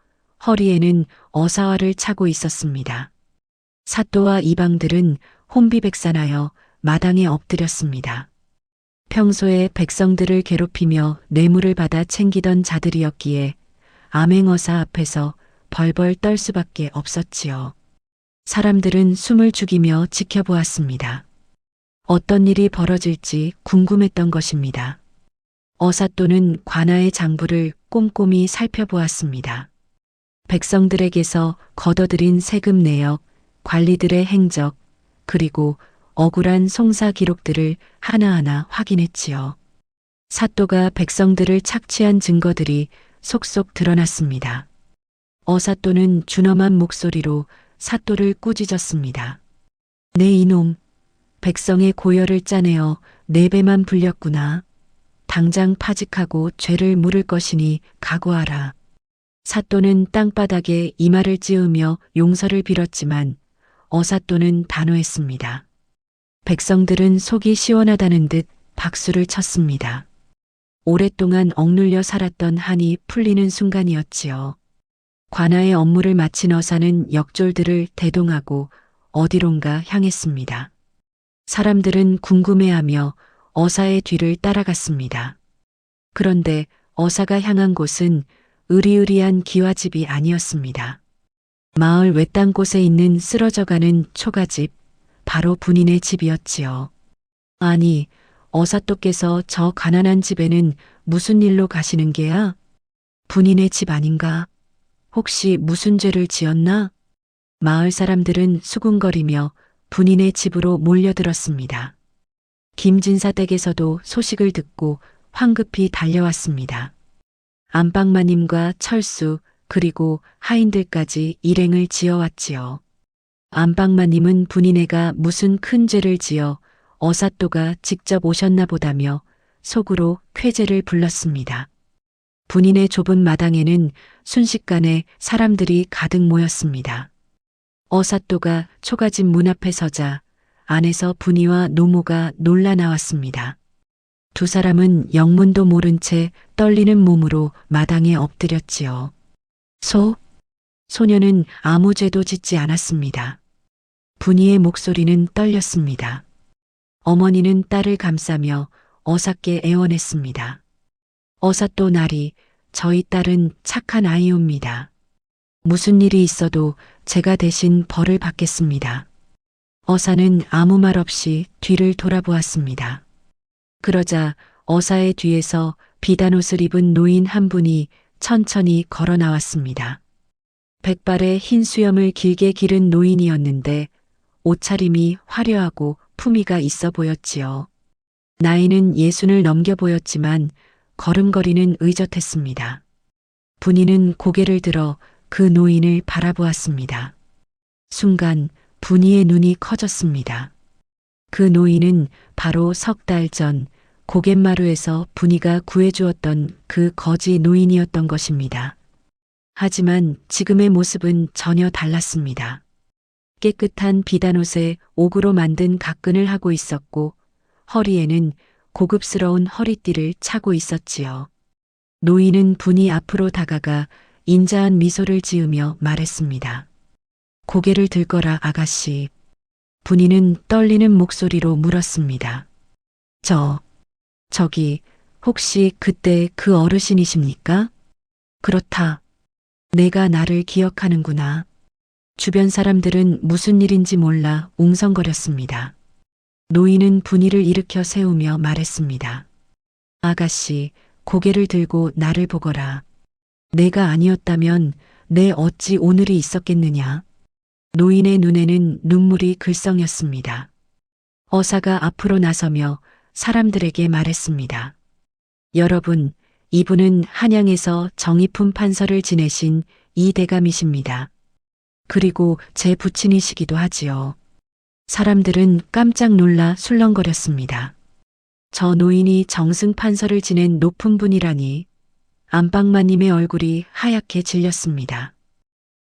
허리에는 어사화를 차고 있었습니다. 사또와 이방들은 혼비백산하여 마당에 엎드렸습니다. 평소에 백성들을 괴롭히며 뇌물을 받아 챙기던 자들이었기에 암행어사 앞에서 벌벌 떨 수밖에 없었지요. 사람들은 숨을 죽이며 지켜보았습니다. 어떤 일이 벌어질지 궁금했던 것입니다. 어사또는 관아의 장부를 꼼꼼히 살펴보았습니다. 백성들에게서 걷어들인 세금 내역, 관리들의 행적, 그리고 억울한 송사 기록들을 하나하나 확인했지요. 사또가 백성들을 착취한 증거들이 속속 드러났습니다. 어사또는 준엄한 목소리로 사또를 꾸짖었습니다. 네 이놈, 백성의 고열을 짜내어 네 배만 불렸구나. 당장 파직하고 죄를 물을 것이니 각오하라. 사또는 땅바닥에 이마를 찌으며 용서를 빌었지만 어사또는 단호했습니다. 백성들은 속이 시원하다는 듯 박수를 쳤습니다. 오랫동안 억눌려 살았던 한이 풀리는 순간이었지요. 관아의 업무를 마친 어사는 역졸들을 대동하고 어디론가 향했습니다. 사람들은 궁금해하며 어사의 뒤를 따라갔습니다. 그런데 어사가 향한 곳은 으리으리한 기와집이 아니었습니다. 마을 외딴 곳에 있는 쓰러져가는 초가집, 바로 분인의 집이었지요. 아니, 어사또께서 저 가난한 집에는 무슨 일로 가시는 게야? 분인의 집 아닌가? 혹시 무슨 죄를 지었나? 마을 사람들은 수군거리며 분인의 집으로 몰려들었습니다. 김진사 댁에서도 소식을 듣고 황급히 달려왔습니다. 안방마님과 철수 그리고 하인들까지 일행을 지어왔지요. 안방마님은 분인애가 무슨 큰 죄를 지어 어사또가 직접 오셨나 보다며 속으로 쾌재를 불렀습니다. 분인의 좁은 마당에는 순식간에 사람들이 가득 모였습니다. 어사또가 초가집 문 앞에 서자 안에서 분이와 노모가 놀라 나왔습니다. 두 사람은 영문도 모른 채 떨리는 몸으로 마당에 엎드렸지요. 소녀는 아무 죄도 짓지 않았습니다. 분이의 목소리는 떨렸습니다. 어머니는 딸을 감싸며 어사께 애원했습니다. 어사또 나리, 저희 딸은 착한 아이옵니다. 무슨 일이 있어도 제가 대신 벌을 받겠습니다. 어사는 아무 말 없이 뒤를 돌아보았습니다. 그러자 어사의 뒤에서 비단옷을 입은 노인 한 분이 천천히 걸어 나왔습니다. 백발에 흰 수염을 길게 기른 노인이었는데 옷차림이 화려하고 품위가 있어 보였지요. 나이는 60을 넘겨 보였지만 걸음걸이는 의젓했습니다. 분이는 고개를 들어 그 노인을 바라보았습니다. 순간 분이의 눈이 커졌습니다. 그 노인은 바로 석 달 전 고갯마루에서 분이가 구해주었던 그 거지 노인이었던 것입니다. 하지만 지금의 모습은 전혀 달랐습니다. 깨끗한 비단옷에 옥으로 만든 가끈을 하고 있었고 허리에는 고급스러운 허리띠를 차고 있었지요. 노인은 분이 앞으로 다가가 인자한 미소를 지으며 말했습니다. 고개를 들거라 아가씨. 분이는 떨리는 목소리로 물었습니다. 저기, 혹시 그때 그 어르신이십니까? 그렇다. 내가 나를 기억하는구나. 주변 사람들은 무슨 일인지 몰라 웅성거렸습니다. 노인은 분이를 일으켜 세우며 말했습니다. 아가씨, 고개를 들고 나를 보거라. 내가 아니었다면 내 어찌 오늘이 있었겠느냐. 노인의 눈에는 눈물이 글썽였습니다. 어사가 앞으로 나서며 사람들에게 말했습니다. 여러분, 이분은 한양에서 정의품 판서를 지내신 이대감이십니다. 그리고 제 부친이시기도 하지요. 사람들은 깜짝 놀라 술렁거렸습니다. 저 노인이 정승 판서를 지낸 높은 분이라니. 안방마님의 얼굴이 하얗게 질렸습니다.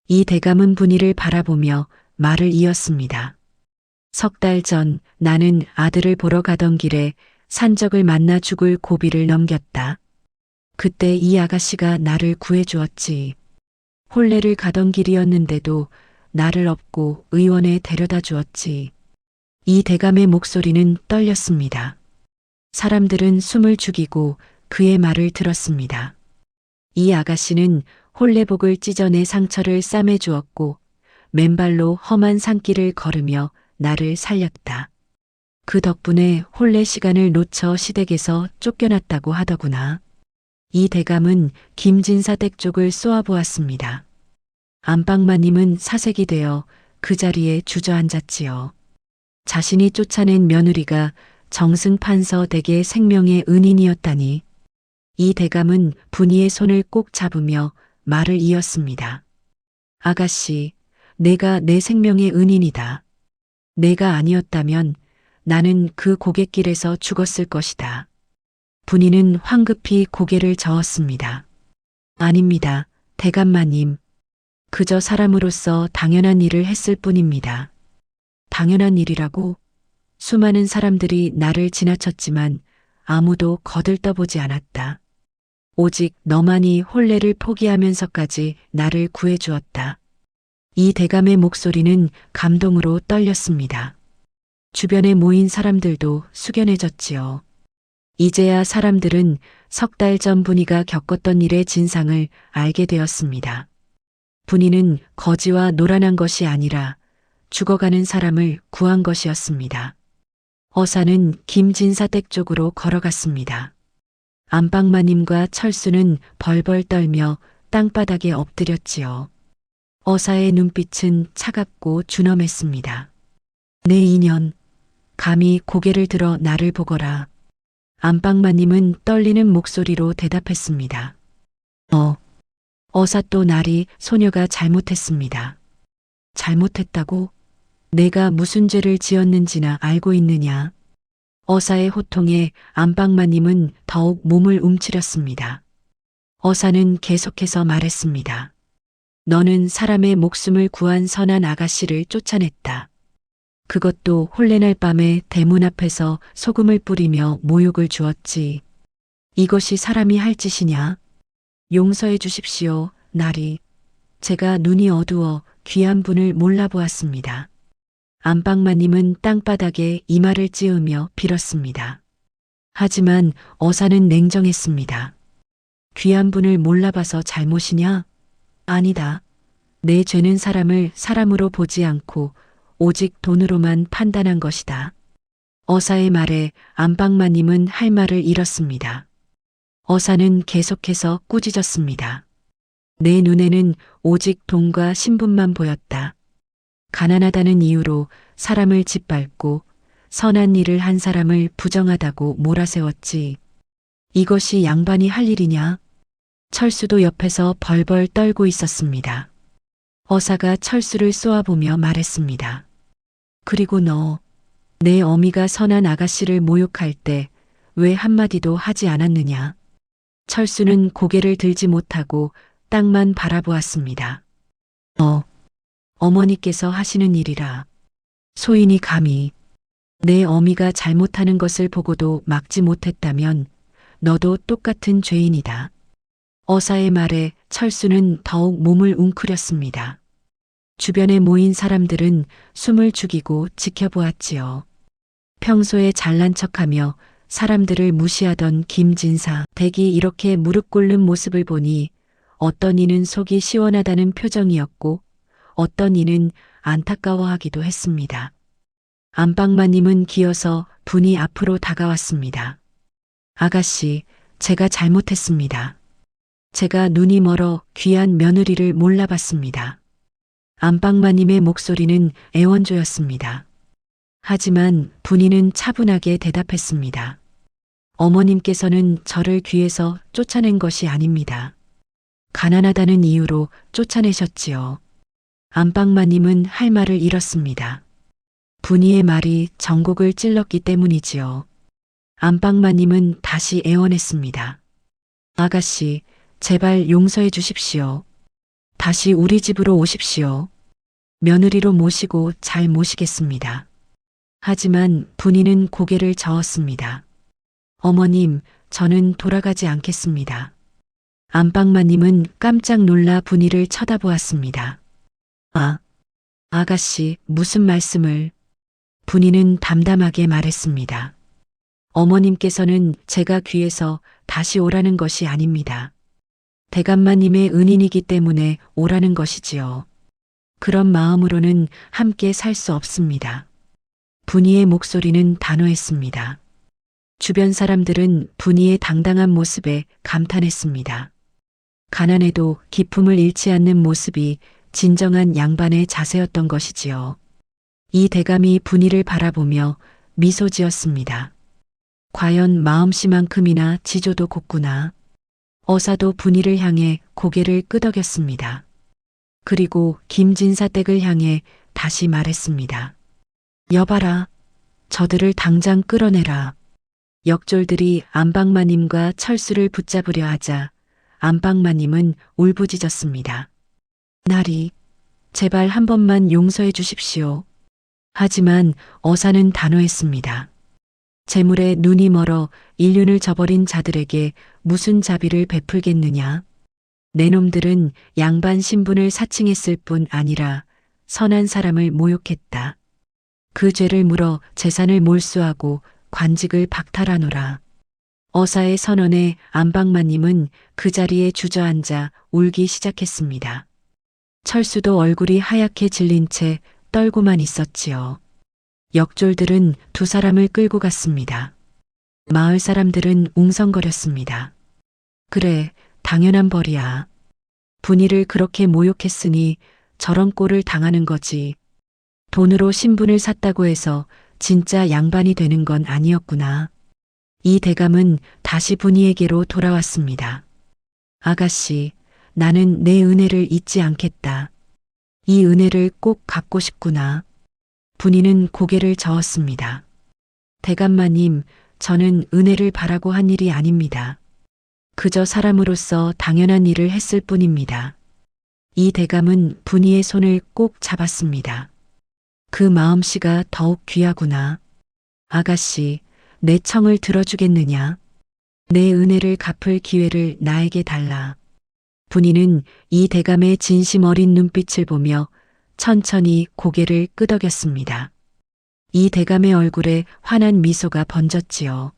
이 대감은 분이를 바라보며 말을 이었습니다. 석 달 전 나는 아들을 보러 가던 길에 산적을 만나 죽을 고비를 넘겼다. 그때 이 아가씨가 나를 구해주었지. 혼례를 가던 길이었는데도 나를 업고 의원에 데려다 주었지. 이 대감의 목소리는 떨렸습니다. 사람들은 숨을 죽이고 그의 말을 들었습니다. 이 아가씨는 혼례복을 찢어내 상처를 싸매 주었고 맨발로 험한 산길을 걸으며 나를 살렸다. 그 덕분에 혼례 시간을 놓쳐 시댁에서 쫓겨났다고 하더구나. 이 대감은 김진사 댁 쪽을 쏘아보았습니다. 안방마님은 사색이 되어 그 자리에 주저앉았지요. 자신이 쫓아낸 며느리가 정승 판서 댁의 생명의 은인이었다니. 이 대감은 분이의 손을 꼭 잡으며 말을 이었습니다. 아가씨, 내가 내 생명의 은인이다. 내가 아니었다면 나는 그 고갯길에서 죽었을 것이다. 분이는 황급히 고개를 저었습니다. 아닙니다, 대감마님. 그저 사람으로서 당연한 일을 했을 뿐입니다. 당연한 일이라고? 수많은 사람들이 나를 지나쳤지만 아무도 거들떠보지 않았다. 오직 너만이 혼례를 포기하면서까지 나를 구해주었다. 이 대감의 목소리는 감동으로 떨렸습니다. 주변에 모인 사람들도 숙연해졌지요. 이제야 사람들은 석 달 전 분이가 겪었던 일의 진상을 알게 되었습니다. 분이는 거지와 노란한 것이 아니라 죽어가는 사람을 구한 것이었습니다. 어사는 김진사 댁 쪽으로 걸어갔습니다. 안방마님과 철수는 벌벌 떨며 땅바닥에 엎드렸지요. 어사의 눈빛은 차갑고 준엄했습니다. 내 인연, 감히 고개를 들어 나를 보거라. 안방마님은 떨리는 목소리로 대답했습니다. 어사 또 나리 소녀가 잘못했습니다. 잘못했다고? 내가 무슨 죄를 지었는지나 알고 있느냐? 어사의 호통에 안방마님은 더욱 몸을 움츠렸습니다. 어사는 계속해서 말했습니다. 너는 사람의 목숨을 구한 선한 아가씨를 쫓아냈다. 그것도 혼례날 밤에 대문 앞에서 소금을 뿌리며 모욕을 주었지. 이것이 사람이 할 짓이냐? 용서해 주십시오, 나리. 제가 눈이 어두워 귀한 분을 몰라보았습니다. 안방마님은 땅바닥에 이마를 찌으며 빌었습니다. 하지만 어사는 냉정했습니다. 귀한 분을 몰라봐서 잘못이냐? 아니다. 내 죄는 사람을 사람으로 보지 않고 오직 돈으로만 판단한 것이다. 어사의 말에 안방마님은 할 말을 잃었습니다. 어사는 계속해서 꾸짖었습니다. 내 눈에는 오직 돈과 신분만 보였다. 가난하다는 이유로 사람을 짓밟고 선한 일을 한 사람을 부정하다고 몰아세웠지. 이것이 양반이 할 일이냐? 철수도 옆에서 벌벌 떨고 있었습니다. 어사가 철수를 쏘아보며 말했습니다. 그리고 너, 내 어미가 선한 아가씨를 모욕할 때 왜 한마디도 하지 않았느냐? 철수는 고개를 들지 못하고 땅만 바라보았습니다. 어머니께서 하시는 일이라. 소인이 감히 내 어미가 잘못하는 것을 보고도 막지 못했다면 너도 똑같은 죄인이다. 어사의 말에 철수는 더욱 몸을 웅크렸습니다. 주변에 모인 사람들은 숨을 죽이고 지켜보았지요. 평소에 잘난 척하며 사람들을 무시하던 김진사 댁이 이렇게 무릎 꿇는 모습을 보니 어떤 이는 속이 시원하다는 표정이었고 어떤 이는 안타까워하기도 했습니다. 안방마님은 기어서 분이 앞으로 다가왔습니다. 아가씨, 제가 잘못했습니다. 제가 눈이 멀어 귀한 며느리를 몰라봤습니다. 안방마님의 목소리는 애원조였습니다. 하지만 분이는 차분하게 대답했습니다. 어머님께서는 저를 귀에서 쫓아낸 것이 아닙니다. 가난하다는 이유로 쫓아내셨지요. 안방마님은 할 말을 잃었습니다. 분이의 말이 전곡을 찔렀기 때문이지요. 안방마님은 다시 애원했습니다. 아가씨, 제발 용서해 주십시오. 다시 우리 집으로 오십시오. 며느리로 모시고 잘 모시겠습니다. 하지만 분이는 고개를 저었습니다. 어머님, 저는 돌아가지 않겠습니다. 안방마님은 깜짝 놀라 분이를 쳐다보았습니다. 아가씨, 무슨 말씀을? 분이는 담담하게 말했습니다. 어머님께서는 제가 귀에서 다시 오라는 것이 아닙니다. 대감마님의 은인이기 때문에 오라는 것이지요. 그런 마음으로는 함께 살 수 없습니다. 분이의 목소리는 단호했습니다. 주변 사람들은 분이의 당당한 모습에 감탄했습니다. 가난해도 기품을 잃지 않는 모습이 진정한 양반의 자세였던 것이지요. 이 대감이 분이를 바라보며 미소 지었습니다. 과연 마음씨만큼이나 지조도 곱구나. 어사도 분이를 향해 고개를 끄덕였습니다. 그리고 김진사 댁을 향해 다시 말했습니다. 여봐라. 저들을 당장 끌어내라. 역졸들이 안방마님과 철수를 붙잡으려 하자 안방마님은 울부짖었습니다. 나리, 제발 한 번만 용서해 주십시오. 하지만 어사는 단호했습니다. 재물에 눈이 멀어 인륜을 저버린 자들에게 무슨 자비를 베풀겠느냐. 내 놈들은 양반 신분을 사칭했을 뿐 아니라 선한 사람을 모욕했다. 그 죄를 물어 재산을 몰수하고 관직을 박탈하노라. 어사의 선언에 안방마님은 그 자리에 주저앉아 울기 시작했습니다. 철수도 얼굴이 하얗게 질린 채 떨고만 있었지요. 역졸들은 두 사람을 끌고 갔습니다. 마을 사람들은 웅성거렸습니다. 그래, 당연한 벌이야. 분이를 그렇게 모욕했으니 저런 꼴을 당하는 거지. 돈으로 신분을 샀다고 해서 진짜 양반이 되는 건 아니었구나. 이 대감은 다시 분이에게로 돌아왔습니다. 아가씨, 나는 내 은혜를 잊지 않겠다. 이 은혜를 꼭 갚고 싶구나. 분이는 고개를 저었습니다. 대감마님, 저는 은혜를 바라고 한 일이 아닙니다. 그저 사람으로서 당연한 일을 했을 뿐입니다. 이 대감은 분이의 손을 꼭 잡았습니다. 그 마음씨가 더욱 귀하구나. 아가씨, 내 청을 들어주겠느냐? 내 은혜를 갚을 기회를 나에게 달라. 분이는 이 대감의 진심 어린 눈빛을 보며 천천히 고개를 끄덕였습니다. 이 대감의 얼굴에 환한 미소가 번졌지요.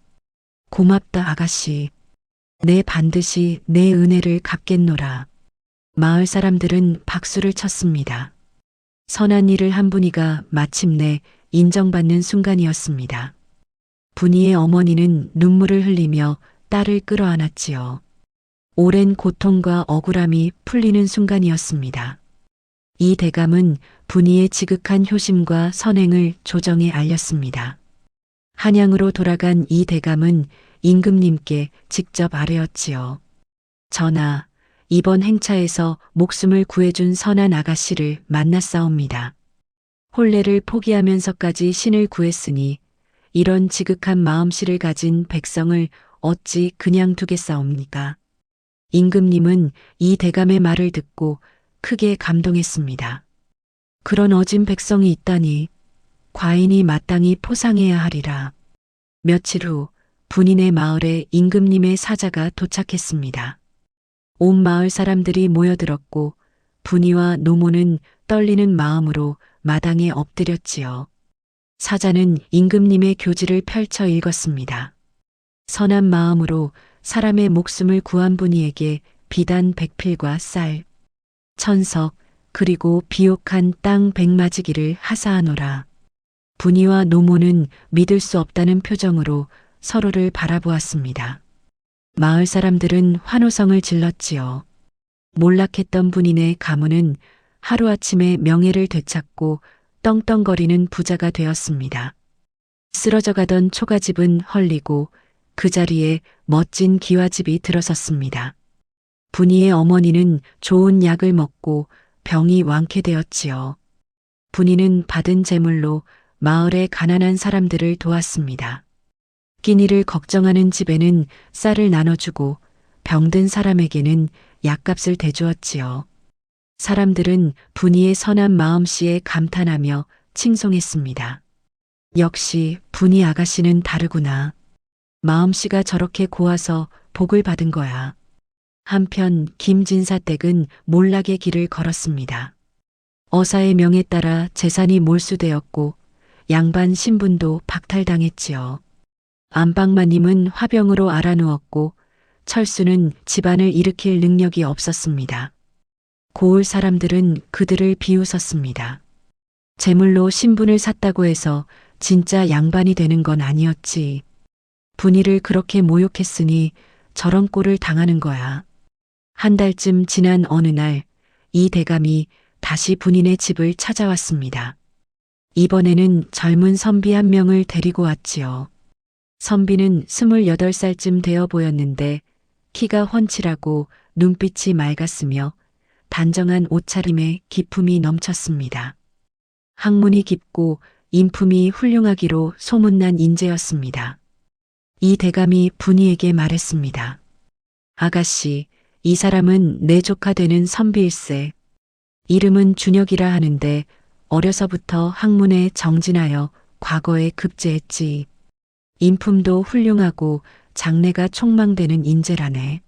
고맙다 아가씨. 내 반드시 내 은혜를 갚겠노라. 마을 사람들은 박수를 쳤습니다. 선한 일을 한 분이가 마침내 인정받는 순간이었습니다. 분이의 어머니는 눈물을 흘리며 딸을 끌어안았지요. 오랜 고통과 억울함이 풀리는 순간이었습니다. 이 대감은 분이의 지극한 효심과 선행을 조정에 알렸습니다. 한양으로 돌아간 이 대감은 임금님께 직접 아뢰었지요. 전하, 이번 행차에서 목숨을 구해준 선한 아가씨를 만났사옵니다. 혼례를 포기하면서까지 신을 구했으니 이런 지극한 마음씨를 가진 백성을 어찌 그냥 두겠사옵니까? 임금님은 이 대감의 말을 듣고 크게 감동했습니다. 그런 어진 백성이 있다니 과인이 마땅히 포상해야 하리라. 며칠 후 분인의 마을에 임금님의 사자가 도착했습니다. 온 마을 사람들이 모여들었고 분이와 노모는 떨리는 마음으로 마당에 엎드렸지요. 사자는 임금님의 교지를 펼쳐 읽었습니다. 선한 마음으로 사람의 목숨을 구한 분이에게 비단 100필과 쌀, 천석, 그리고 비옥한 땅 100마지기를 하사하노라. 분이와 노모는 믿을 수 없다는 표정으로 서로를 바라보았습니다. 마을 사람들은 환호성을 질렀지요. 몰락했던 분인의 가문은 하루아침에 명예를 되찾고 떵떵거리는 부자가 되었습니다. 쓰러져 가던 초가집은 헐리고 그 자리에 멋진 기와집이 들어섰습니다. 분이의 어머니는 좋은 약을 먹고 병이 완쾌되었지요. 분이는 받은 재물로 마을의 가난한 사람들을 도왔습니다. 끼니를 걱정하는 집에는 쌀을 나눠주고 병든 사람에게는 약값을 대주었지요. 사람들은 분이의 선한 마음씨에 감탄하며 칭송했습니다. 역시 분이 아가씨는 다르구나. 마음씨가 저렇게 고와서 복을 받은 거야. 한편 김진사댁은 몰락의 길을 걸었습니다. 어사의 명에 따라 재산이 몰수되었고 양반 신분도 박탈당했지요. 안방마님은 화병으로 알아누웠고 철수는 집안을 일으킬 능력이 없었습니다. 고을 사람들은 그들을 비웃었습니다. 재물로 신분을 샀다고 해서 진짜 양반이 되는 건 아니었지. 분이를 그렇게 모욕했으니 저런 꼴을 당하는 거야. 한 달쯤 지난 어느 날 이 대감이 다시 분인의 집을 찾아왔습니다. 이번에는 젊은 선비 한 명을 데리고 왔지요. 선비는 28살쯤 되어 보였는데 키가 훤칠하고 눈빛이 맑았으며 단정한 옷차림에 기품이 넘쳤습니다. 학문이 깊고 인품이 훌륭하기로 소문난 인재였습니다. 이 대감이 분이에게 말했습니다. 아가씨, 이 사람은 내 조카 되는 선비일세. 이름은 준혁이라 하는데 어려서부터 학문에 정진하여 과거에 급제했지. 인품도 훌륭하고 장래가 촉망되는 인재라네.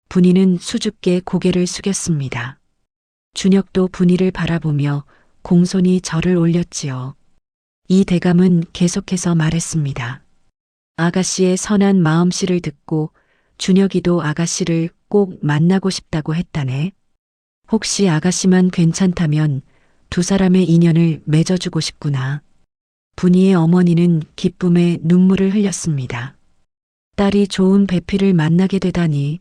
분이는 수줍게 고개를 숙였습니다. 준혁도 분이를 바라보며 공손히 절을 올렸지요. 이 대감은 계속해서 말했습니다. 아가씨의 선한 마음씨를 듣고 준혁이도 아가씨를 꼭 만나고 싶다고 했다네. 혹시 아가씨만 괜찮다면 두 사람의 인연을 맺어주고 싶구나. 분이의 어머니는 기쁨에 눈물을 흘렸습니다. 딸이 좋은 배필을 만나게 되다니.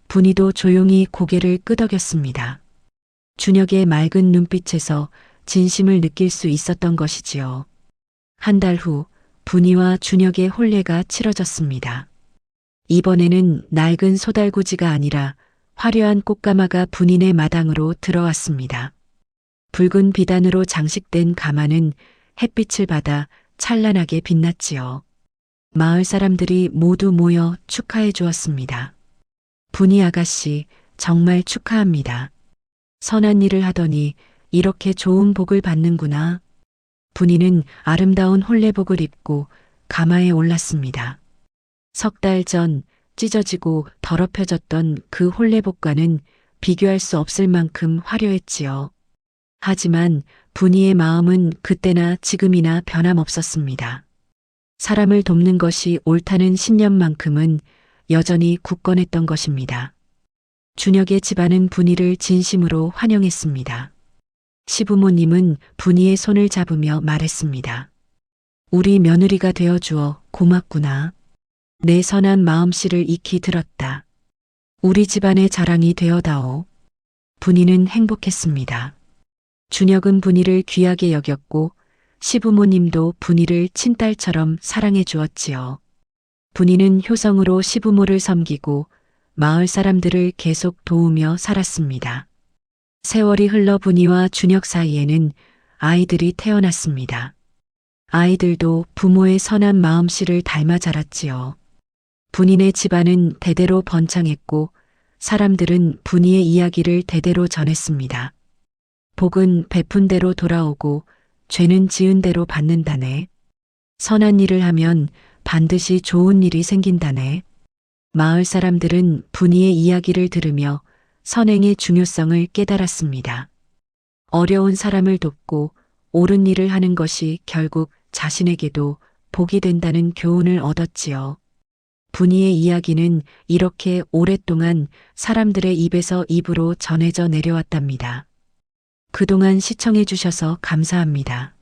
분이도 조용히 고개를 끄덕였습니다. 준혁의 맑은 눈빛에서 진심을 느낄 수 있었던 것이지요. 한 달 후 분이와 준혁의 혼례가 치러졌습니다. 이번에는 낡은 소달구지가 아니라 화려한 꽃가마가 분인의 마당으로 들어왔습니다. 붉은 비단으로 장식된 가마는 햇빛을 받아 찬란하게 빛났지요. 마을 사람들이 모두 모여 축하해 주었습니다. 분이 아가씨, 정말 축하합니다. 선한 일을 하더니 이렇게 좋은 복을 받는구나. 분이는 아름다운 혼례복을 입고 가마에 올랐습니다. 석 달 전 찢어지고 더럽혀졌던 그 혼례복과는 비교할 수 없을 만큼 화려했지요. 하지만 분이의 마음은 그때나 지금이나 변함없었습니다. 사람을 돕는 것이 옳다는 신념만큼은 여전히 굳건했던 것입니다. 준혁의 집안은 분이를 진심으로 환영했습니다. 시부모님은 분이의 손을 잡으며 말했습니다. 우리 며느리가 되어주어 고맙구나. 내 선한 마음씨를 익히 들었다. 우리 집안의 자랑이 되어다오. 분이는 행복했습니다. 준혁은 분이를 귀하게 여겼고 시부모님도 분이를 친딸처럼 사랑해 주었지요. 분이는 효성으로 시부모를 섬기고 마을 사람들을 계속 도우며 살았습니다. 세월이 흘러 분이와 준혁 사이에는 아이들이 태어났습니다. 아이들도 부모의 선한 마음씨를 닮아 자랐지요. 분인의 집안은 대대로 번창했고 사람들은 분이의 이야기를 대대로 전했습니다. 복은 베푼 대로 돌아오고 죄는 지은 대로 받는다네. 선한 일을 하면 반드시 좋은 일이 생긴다네. 마을 사람들은 분이의 이야기를 들으며 선행의 중요성을 깨달았습니다. 어려운 사람을 돕고 옳은 일을 하는 것이 결국 자신에게도 복이 된다는 교훈을 얻었지요. 분이의 이야기는 이렇게 오랫동안 사람들의 입에서 입으로 전해져 내려왔답니다. 그동안 시청해 주셔서 감사합니다.